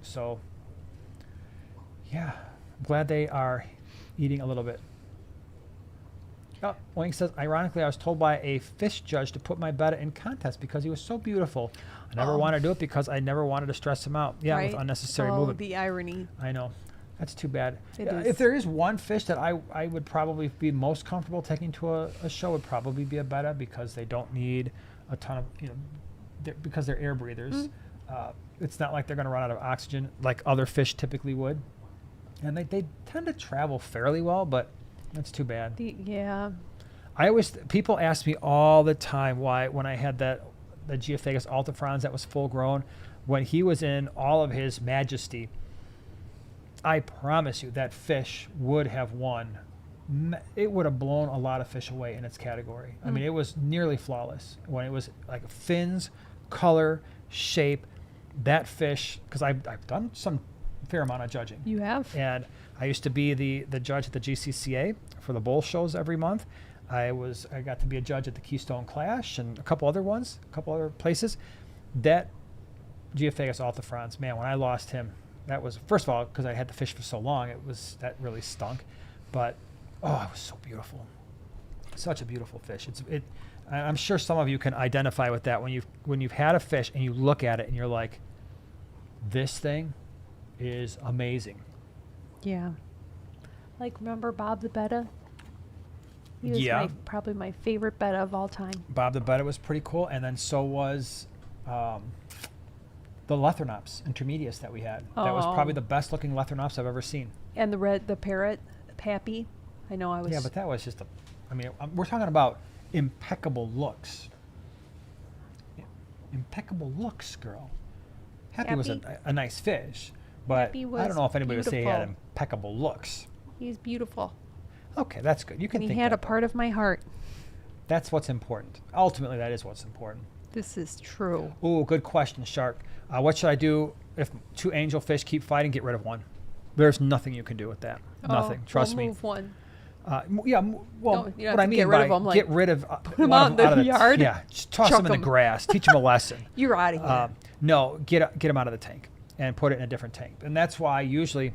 Speaker 1: So yeah, I'm glad they are eating a little bit. Oh, Wang says, ironically, I was told by a fish judge to put my betta in contest because he was so beautiful. I never wanted to do it because I never wanted to stress him out. Yeah,
Speaker 2: Right?
Speaker 1: with unnecessary movement.
Speaker 2: The irony.
Speaker 1: I know. That's too bad.
Speaker 2: It is.
Speaker 1: If there is one fish that I would probably be most comfortable taking to a show, would probably be a betta, because they don't need a ton of, because they're air breathers. It's not like they're going to run out of oxygen like other fish typically would. And they tend to travel fairly well, but that's too bad.
Speaker 2: Yeah.
Speaker 1: People ask me all the time why, when I had the Geophagus altifrons that was full grown, when he was in all of his majesty, I promise you that fish would have won. It would have blown a lot of fish away in its category. I mean, it was nearly flawless. When it was like fins, color, shape, that fish, because I've done some fair amount of judging.
Speaker 2: You have?
Speaker 1: And I used to be the judge at the GCCA for the bowl shows every month. I got to be a judge at the Keystone Clash and a couple other places. That Geophagus altifrons, man, when I lost him, that was, first of all, because I had the fish for so long, that really stunk. But it was so beautiful. Such a beautiful fish. I'm sure some of you can identify with that when you've had a fish and you look at it and you're like, this thing is amazing.
Speaker 2: Yeah. Like, remember Bob the Betta? He was
Speaker 1: Yeah.
Speaker 2: probably my favorite betta of all time.
Speaker 1: Bob the Betta was pretty cool, and then so was the Lethrinops intermedius that we had. That was probably the best looking Lethrinops I've ever seen.
Speaker 2: And the parrot, Pappy. I know I was.
Speaker 1: Yeah, but that was just we're talking about impeccable looks. Impeccable looks, girl. Happy was a nice fish, but
Speaker 2: Happy
Speaker 1: I
Speaker 2: was
Speaker 1: don't know if anybody would say he had
Speaker 2: beautiful.
Speaker 1: impeccable looks.
Speaker 2: He's beautiful.
Speaker 1: Okay, that's good. You can
Speaker 2: And
Speaker 1: think
Speaker 2: he had
Speaker 1: that,
Speaker 2: a part of my heart.
Speaker 1: That's what's important. Ultimately, that is what's important.
Speaker 2: This is true.
Speaker 1: Ooh, good question, Shark. What should I do if 2 angelfish keep fighting? Get rid of one. There's nothing you can do with that. Nothing. Trust
Speaker 2: we'll
Speaker 1: me.
Speaker 2: Move one.
Speaker 1: Yeah. Well,
Speaker 2: No, you don't
Speaker 1: what
Speaker 2: have
Speaker 1: I
Speaker 2: to
Speaker 1: mean
Speaker 2: get rid
Speaker 1: by
Speaker 2: of 'em, like,
Speaker 1: get rid of
Speaker 2: put 'em
Speaker 1: one
Speaker 2: out
Speaker 1: of
Speaker 2: in
Speaker 1: out
Speaker 2: the
Speaker 1: of
Speaker 2: yard,
Speaker 1: yeah, just toss
Speaker 2: chuck
Speaker 1: them in the
Speaker 2: 'em.
Speaker 1: grass. Teach them a lesson.
Speaker 2: You're out of here.
Speaker 1: No, get them out of the tank and put it in a different tank. And that's why usually,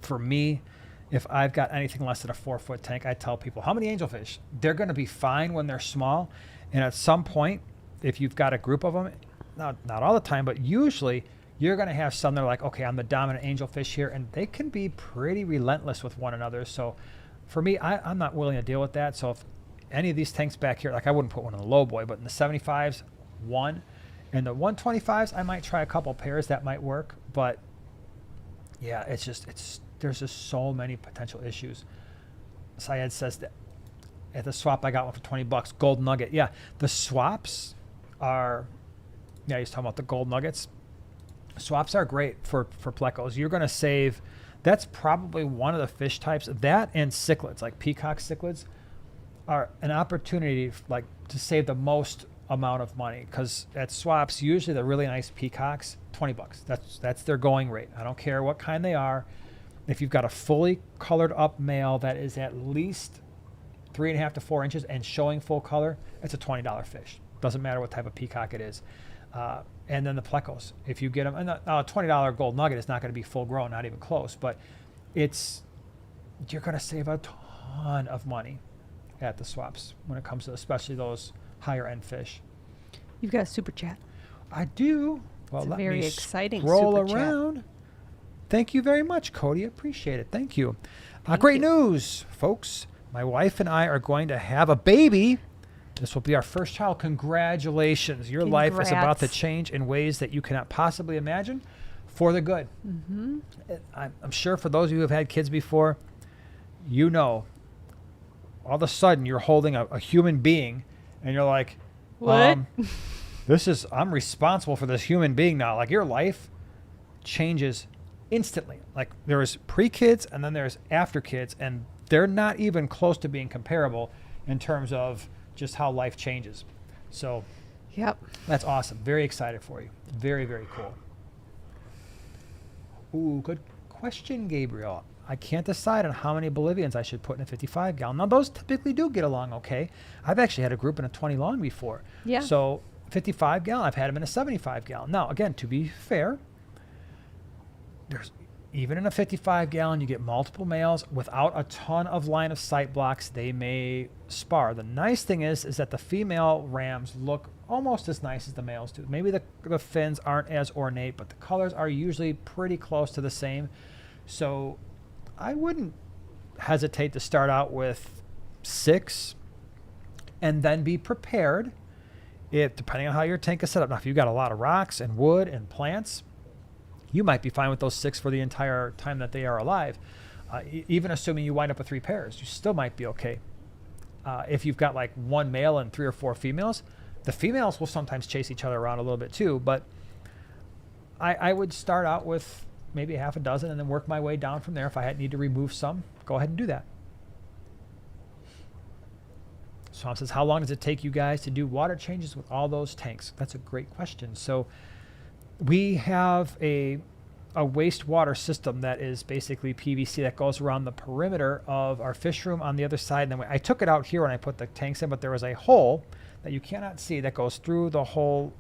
Speaker 1: for me, if I've got anything less than a 4-foot tank, I tell people, how many angelfish? They're going to be fine when they're small. And at some point, if you've got a group of them, not all the time, but usually you're going to have some that are like, okay, I'm the dominant angelfish here. And they can be pretty relentless with one another. So for me, I'm not willing to deal with that. So if any of these tanks back here, like I wouldn't put one in the low boy, but in the 75s, one. And the 125s, I might try a couple pairs. That might work. But yeah, there's just so many potential issues. Syed says that at the swap, I got one for $20. Gold nugget. Yeah, the swaps are, yeah, he's talking about the gold nuggets. Swaps are great for plecos. You're going to save, that's probably one of the fish types. That and cichlids, like peacock cichlids, are an opportunity like to save the most amount of money, because at swaps, usually the really nice peacocks, $20. That's their going rate. I don't care what kind they are. If you've got a fully colored up male that is at least 3.5 to 4 inches and showing full color, it's a $20 fish. Doesn't matter what type of peacock it is. And then the plecos, if you get them, and a $20 gold nugget is not going to be full grown, not even close, but you're going to save a ton of money at the swaps when it comes to especially those higher end fish.
Speaker 2: You've got a super chat.
Speaker 1: I do. Well,
Speaker 2: It's a
Speaker 1: let
Speaker 2: very
Speaker 1: me
Speaker 2: exciting
Speaker 1: scroll
Speaker 2: super chat.
Speaker 1: around. Thank you very much, Cody. Appreciate it. Thank you.
Speaker 2: Thank
Speaker 1: Great
Speaker 2: you.
Speaker 1: news, folks. My wife and I are going to have a baby. This will be our first child. Congratulations. Your life is about to
Speaker 2: Congrats.
Speaker 1: change in ways that you cannot possibly imagine, for the good.
Speaker 2: Mm-hmm.
Speaker 1: I'm sure for those of you who have had kids before, you know, all of a sudden you're holding a human being and you're like,
Speaker 2: What?
Speaker 1: I'm responsible for this human being now. Like, your life changes instantly. Like, there is pre-kids and then there's after kids, and they're not even close to being comparable in terms of just how life changes. So
Speaker 2: Yep.
Speaker 1: that's awesome. Very excited for you. Very, very cool. Ooh, good question, Gabriel. I can't decide on how many Bolivians I should put in a 55 gallon. Now, those typically do get along okay. I've actually had a group in a 20 long before.
Speaker 2: Yeah.
Speaker 1: So 55 gallon, I've had them in a 75 gallon. Now, again, to be fair, even in a 55 gallon, you get multiple males without a ton of line of sight blocks. They may spar. The nice thing is that the female rams look almost as nice as the males do. Maybe the fins aren't as ornate, but the colors are usually pretty close to the same. So I wouldn't hesitate to start out with 6 and then be prepared, depending on how your tank is set up. Now, if you've got a lot of rocks and wood and plants, you might be fine with those 6 for the entire time that they are alive. Even assuming you wind up with 3 pairs, you still might be okay. If you've got like 1 male and 3 or 4 females, the females will sometimes chase each other around a little bit too, but I would start out with maybe half a dozen and then work my way down from there. If I need to remove some, go ahead and do that. Swamp says, how long does it take you guys to do water changes with all those tanks? That's a great question. So we have a wastewater system that is basically PVC that goes around the perimeter of our fish room on the other side. And then I took it out here when I put the tanks in, but there was a hole that you cannot see that goes through the whole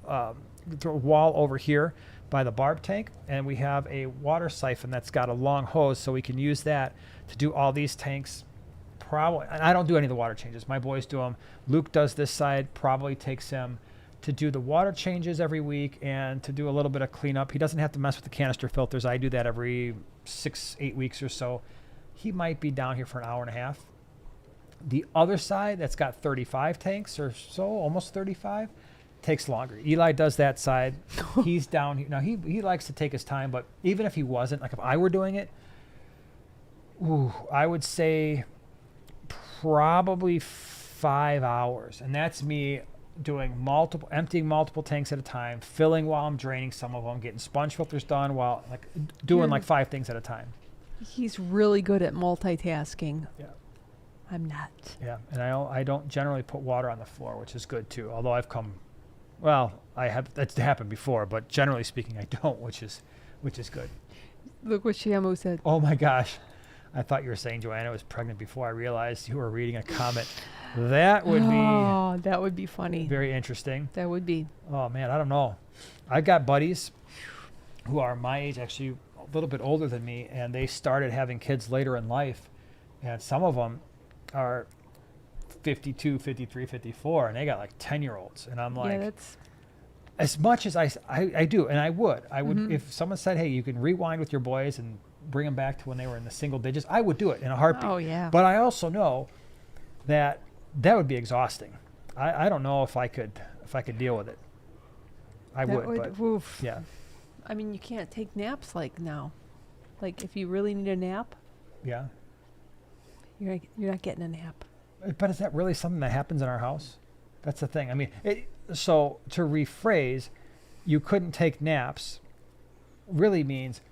Speaker 1: through a wall over here by the barb tank. And we have a water siphon that's got a long hose, so we can use that to do all these tanks. Probably, and I don't do any of the water changes. My boys do them. Luke does this side. Probably takes him to do the water changes every week and to do a little bit of cleanup. He doesn't have to mess with the canister filters. I do that every 6-8 weeks or so. He might be down here for an hour and a half. The other side that's got 35 tanks or so, almost 35, takes longer. Eli does that side. He's down. Now, he likes to take his time, but even if he wasn't, like if I were doing it, I would say probably 5 hours. And that's me emptying multiple tanks at a time, filling while I'm draining some of them, getting sponge filters done while like doing like 5 things at a time. He's
Speaker 2: really good at multitasking.
Speaker 1: Yeah.
Speaker 2: I'm not.
Speaker 1: Yeah, and I don't generally put water on the floor, which is good too. Although I have that's happened before, but generally speaking, I don't, which is good.
Speaker 2: Look what Shamu said.
Speaker 1: Oh my gosh, I thought you were saying Joanna was pregnant before I realized you were reading a comment. That would be
Speaker 2: funny.
Speaker 1: Very interesting.
Speaker 2: That would be.
Speaker 1: Oh man, I don't know. I've got buddies who are my age, actually a little bit older than me, and they started having kids later in life, and some of them are 52, 53, 54, and they got like 10-year-olds. And I'm like,
Speaker 2: that's
Speaker 1: as much as I do, and I would, if someone said, hey, you can rewind with your boys and bring them back to when they were in the single digits, I would do it in a heartbeat.
Speaker 2: Oh, yeah.
Speaker 1: But I also know that would be exhausting. I don't know if I could deal with it. I would, but yeah.
Speaker 2: I mean, you can't take naps like now. Like if you really need a nap.
Speaker 1: Yeah.
Speaker 2: You're not getting a nap.
Speaker 1: But is that really something that happens in our house? That's the thing. I mean, so to rephrase, you couldn't take naps really means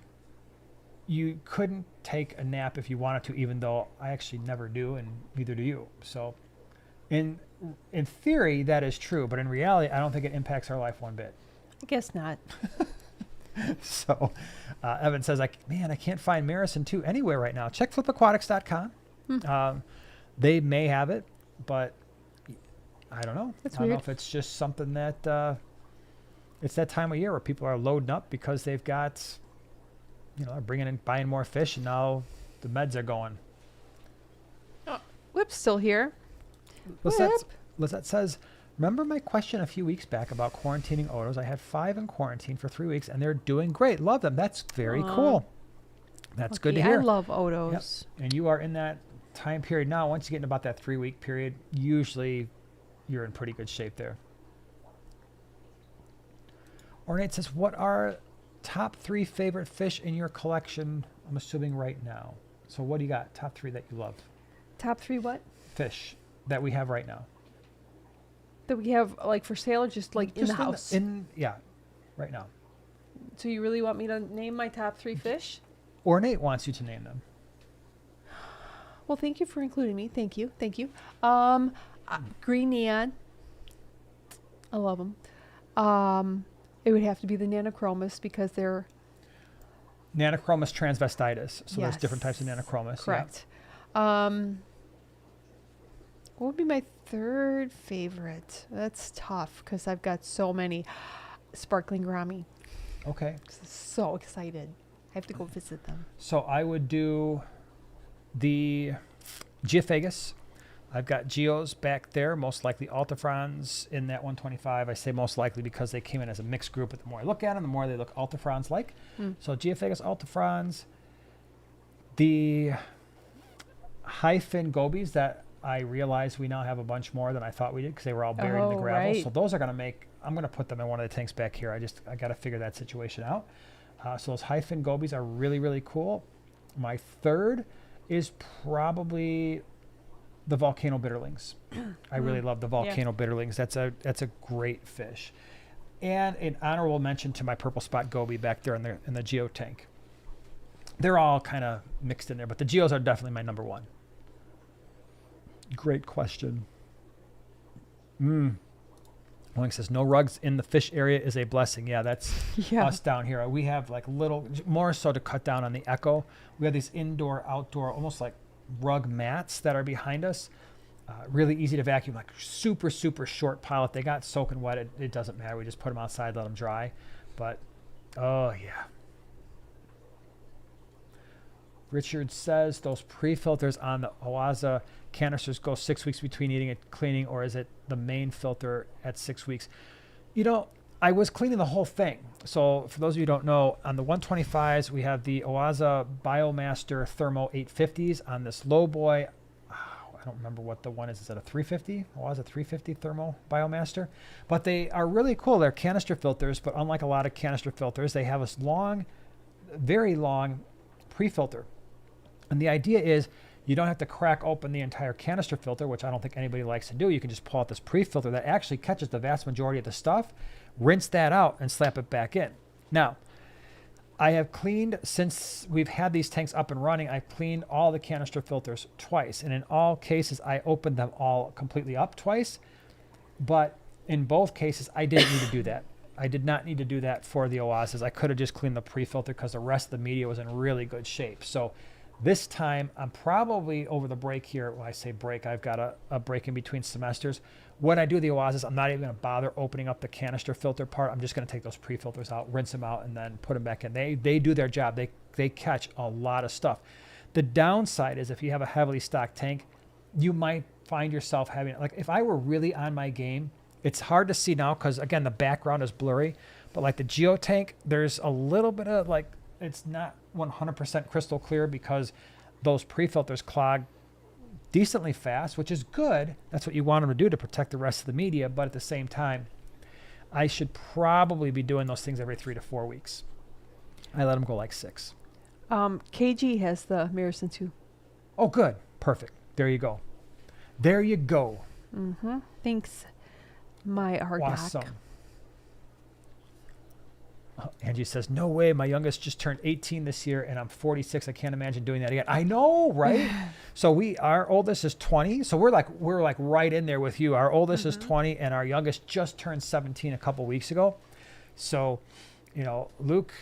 Speaker 1: you couldn't take a nap if you wanted to, even though I actually never do, and neither do you. So in theory, that is true. But in reality, I don't think it impacts our life one bit.
Speaker 2: I guess not.
Speaker 1: So Evan says, I can't find Marison 2 anywhere right now. Check flipaquatics.com. They may have it, but I don't know.
Speaker 2: That's
Speaker 1: I don't
Speaker 2: weird.
Speaker 1: know if it's just something that it's that time of year where people are loading up because they've got, they're buying more fish, and now the meds are going.
Speaker 2: Oh, Whip's still here.
Speaker 1: Lizette says, remember my question a few weeks back about quarantining otos? I had 5 in quarantine for 3 weeks, and they're doing great. Love them. That's very cool. That's good to hear.
Speaker 2: I love otos.
Speaker 1: Yep. And you are in that time period now. Once you get in about that 3-week period, usually you're in pretty good shape there. Ornate says, what are top 3 favorite fish in your collection? I'm assuming right now. So what do you got? Top 3 that you love?
Speaker 2: Top 3 what?
Speaker 1: Fish that we have right now.
Speaker 2: That we have like for sale or just like in the house?
Speaker 1: Right now.
Speaker 2: So you really want me to name my top 3 fish?
Speaker 1: Ornate wants you to name them.
Speaker 2: Well, thank you for including me. Thank you. Green neon. I love them. It would have to be the nanochromis because they're...
Speaker 1: Nanochromis transvestitis. So there's different types of nanochromis.
Speaker 2: Correct. Yeah. What would be my 3rd favorite? That's tough because I've got so many. Sparkling Gourami.
Speaker 1: Okay.
Speaker 2: So excited. I have to go visit them.
Speaker 1: So I would do the Geophagus. I've got Geos back there, most likely Altifrons in that 125. I say most likely because they came in as a mixed group, but the more I look at them, the more they look Altifrons-like. So Geophagus Altifrons. The high-fin gobies that I realize we now have a bunch more than I thought we did because they were all buried in the gravel.
Speaker 2: Right.
Speaker 1: So those are going to make, I'm going to put them in one of the tanks back here. I got to figure that situation out. So those high-fin gobies are really, really cool. My 3rd is probably the volcano bitterlings. I really love the volcano bitterlings. That's a great fish. And an honorable mention to my purple spot goby back there in the geo tank. They're all kind of mixed in there, but the geos are definitely my number 1. Great question. Wang says, no rugs in the fish area is a blessing. Yeah, that's us down here. We have like little, more so to cut down on the echo. We have these indoor, outdoor, almost like rug mats that are behind us. Really easy to vacuum, like super, super short pile. If they got soaking wet, it doesn't matter. We just put them outside, let them dry. But, oh yeah. Richard says those pre-filters on the Oaza canisters go 6 weeks between eating and cleaning, or is it the main filter at 6 weeks? I was cleaning the whole thing. So for those of you who don't know, on the 125s, we have the Oaza Biomaster Thermo 850s on this low boy. I don't remember what the one is. Is it a 350? Oh, it's a 350 thermal Biomaster. But they are really cool. They're canister filters, but unlike a lot of canister filters, they have a long, very long pre-filter. And the idea is you don't have to crack open the entire canister filter, which I don't think anybody likes to do. You can just pull out this pre-filter that actually catches the vast majority of the stuff, rinse that out, and slap it back in. Now, I have cleaned, since we've had these tanks up and running, I've cleaned all the canister filters twice. And in all cases, I opened them all completely up twice. But in both cases, I didn't need to do that. I did not need to do that for the oasis. I could have just cleaned the pre-filter because the rest of the media was in really good shape. So this time, I'm probably over the break here. When I say break, I've got a break in between semesters. When I do the oasis, I'm not even going to bother opening up the canister filter part. I'm just going to take those pre-filters out, rinse them out, and then put them back in. They do their job. They catch a lot of stuff. The downside is if you have a heavily stocked tank, you might find yourself having, like if I were really on my game, it's hard to see now because, again, the background is blurry. But like the Geo tank, there's a little bit of like, it's not 100% crystal clear because those pre-filters clog decently fast, which is good. That's what you want them to do to protect the rest of the media. But at the same time, I should probably be doing those things every 3 to 4 weeks. I let them go like 6.
Speaker 2: KG has the Mirison too.
Speaker 1: Oh, good. Perfect. There you go. There you go.
Speaker 2: Mm-hmm. Thanks, my Ardoc.
Speaker 1: Awesome. Angie says, no way. My youngest just turned 18 this year and I'm 46. I can't imagine doing that again. I know, right? So our oldest is 20. So we're like right in there with you. Our oldest is 20 and our youngest just turned 17 a couple weeks ago. So, Luke,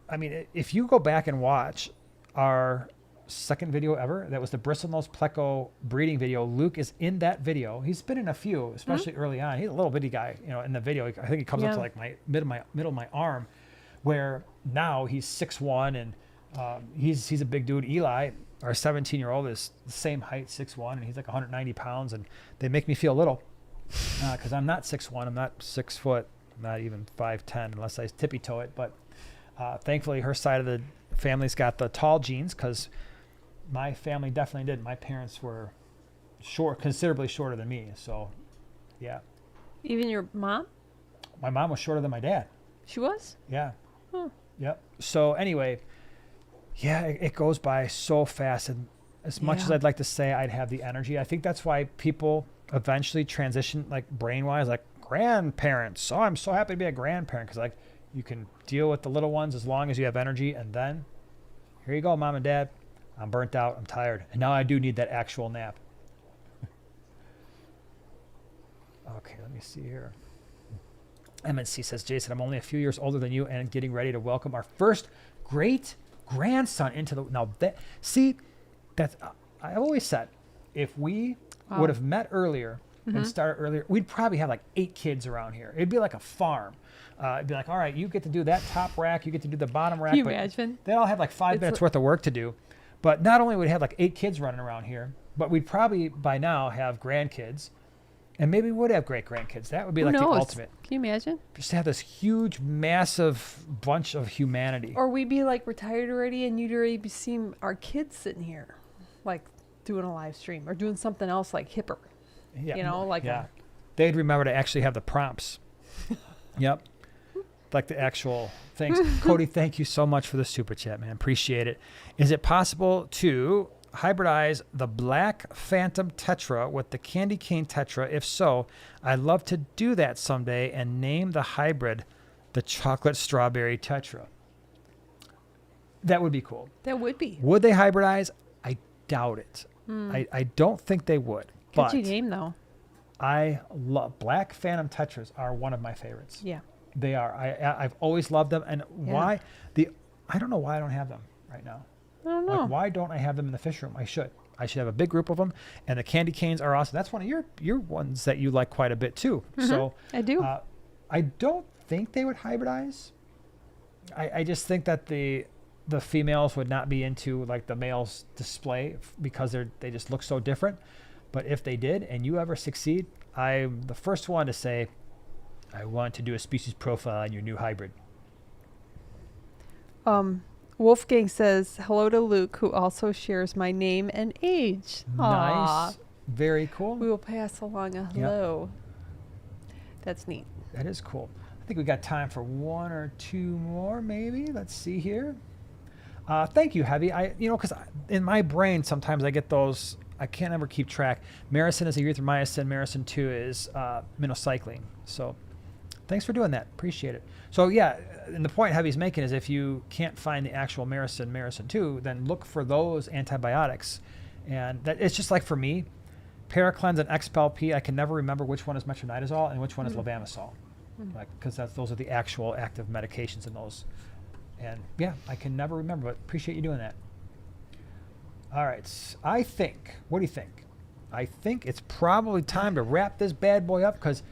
Speaker 1: I mean, if you go back and watch our second video ever, that was the Bristlenose Pleco breeding video. Luke is in that video. He's been in a few, especially early on. He's a little bitty guy, in the video. I think he comes up to like my middle of my arm, where now he's 6'1", and he's a big dude. Eli, our 17-year-old, is the same height, 6'1", and he's like 190 pounds, and they make me feel little because I'm not 6'1", I'm not 6 foot, I'm not even 5'10", unless I tippy toe it. But thankfully, her side of the family's got the tall genes because my family definitely did. My parents were considerably shorter than me. So, yeah.
Speaker 2: Even your mom?
Speaker 1: My mom was shorter than my dad.
Speaker 2: She was?
Speaker 1: Yeah.
Speaker 2: Huh.
Speaker 1: Yep. So anyway, yeah, it goes by so fast. And as much as I'd like to say I'd have the energy, I think that's why people eventually transition, like brain-wise, like grandparents. Oh, I'm so happy to be a grandparent because like you can deal with the little ones as long as you have energy. And then here you go, mom and dad. I'm burnt out. I'm tired. And now I do need that actual nap. Okay, let me see here. MNC says, Jason, I'm only a few years older than you and getting ready to welcome our first great grandson into the... Now, that's... I always said, if we would have met earlier and started earlier, we'd probably have like 8 kids around here. It'd be like a farm. It'd be like, all right, you get to do that top rack. You get to do the bottom rack.
Speaker 2: Can you imagine?
Speaker 1: They'd all have like 5 minutes worth of work to do. But not only would we have like 8 kids running around here, but we'd probably by now have grandkids, and maybe we would have great grandkids. That would be like the ultimate.
Speaker 2: Can you imagine?
Speaker 1: Just to have this huge, massive bunch of humanity.
Speaker 2: Or we'd be like retired already, and you'd already be seeing our kids sitting here, like doing a live stream or doing something else like hipper.
Speaker 1: Yeah. They'd remember to actually have the prompts. Yep. Like the actual things. Cody, thank you so much for the super chat, man. Appreciate it. Is it possible to hybridize the black Phantom Tetra with the candy cane Tetra? If so, I'd love to do that someday and name the hybrid the chocolate strawberry Tetra. That would be cool.
Speaker 2: That would be.
Speaker 1: Would they hybridize? I doubt it. I don't think they would.
Speaker 2: Catchy name, though.
Speaker 1: I love black Phantom Tetras are one of my favorites.
Speaker 2: Yeah.
Speaker 1: They are. I've always loved them. And why? I don't know why I don't have them right now.
Speaker 2: I don't know.
Speaker 1: Like, why don't I have them in the fish room? I should have a big group of them. And the candy canes are awesome. That's one of your ones that you like quite a bit too. So
Speaker 2: I do.
Speaker 1: I don't think they would hybridize. I just think that the females would not be into like the males display because they just look so different. But if they did, and you ever succeed, I'm the first one to say, I want to do a species profile on your new hybrid.
Speaker 2: Wolfgang says, hello to Luke, who also shares my name and age.
Speaker 1: Nice.
Speaker 2: Aww.
Speaker 1: Very cool.
Speaker 2: We will pass along a hello. That's neat.
Speaker 1: That is cool. I think we got time for one or two more, maybe. Let's see here. Thank you, Heavy. Because in my brain sometimes I get those. I can't ever keep track. Maricin is erythromycin. Maricin 2 is minocycline. So thanks for doing that. Appreciate it. So yeah, and the point Heavy's making is if you can't find the actual Maricin 2, then look for those antibiotics. And that it's just like for me, Paracleanse and Expel-P, I can never remember which one is metronidazole and which one is levamisole. Because those are the actual active medications in those. And yeah, I can never remember, but appreciate you doing that. All right, what do you think? I think it's probably time to wrap this bad boy up because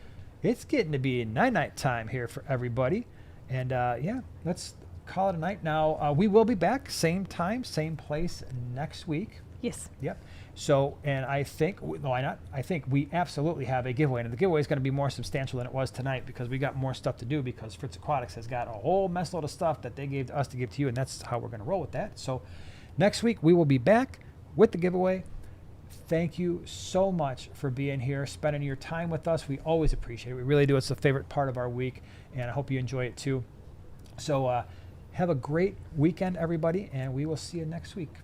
Speaker 1: it's getting to be night-night time here for everybody. And yeah, let's call it a night. Now, we will be back, same time, same place next week.
Speaker 2: Yes.
Speaker 1: Yep. So, and I think, why not? I think we absolutely have a giveaway. And the giveaway is going to be more substantial than it was tonight because we got more stuff to do because Flip Aquatics has got a whole mess load of stuff that they gave to us to give to you. And that's how we're going to roll with that. So next week, we will be back with the giveaway. Thank you so much for being here, spending your time with us. We always appreciate it. We really do. It's the favorite part of our week. And I hope you enjoy it too. So have a great weekend, everybody. And we will see you next week.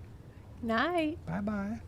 Speaker 2: Night.
Speaker 1: Bye-bye.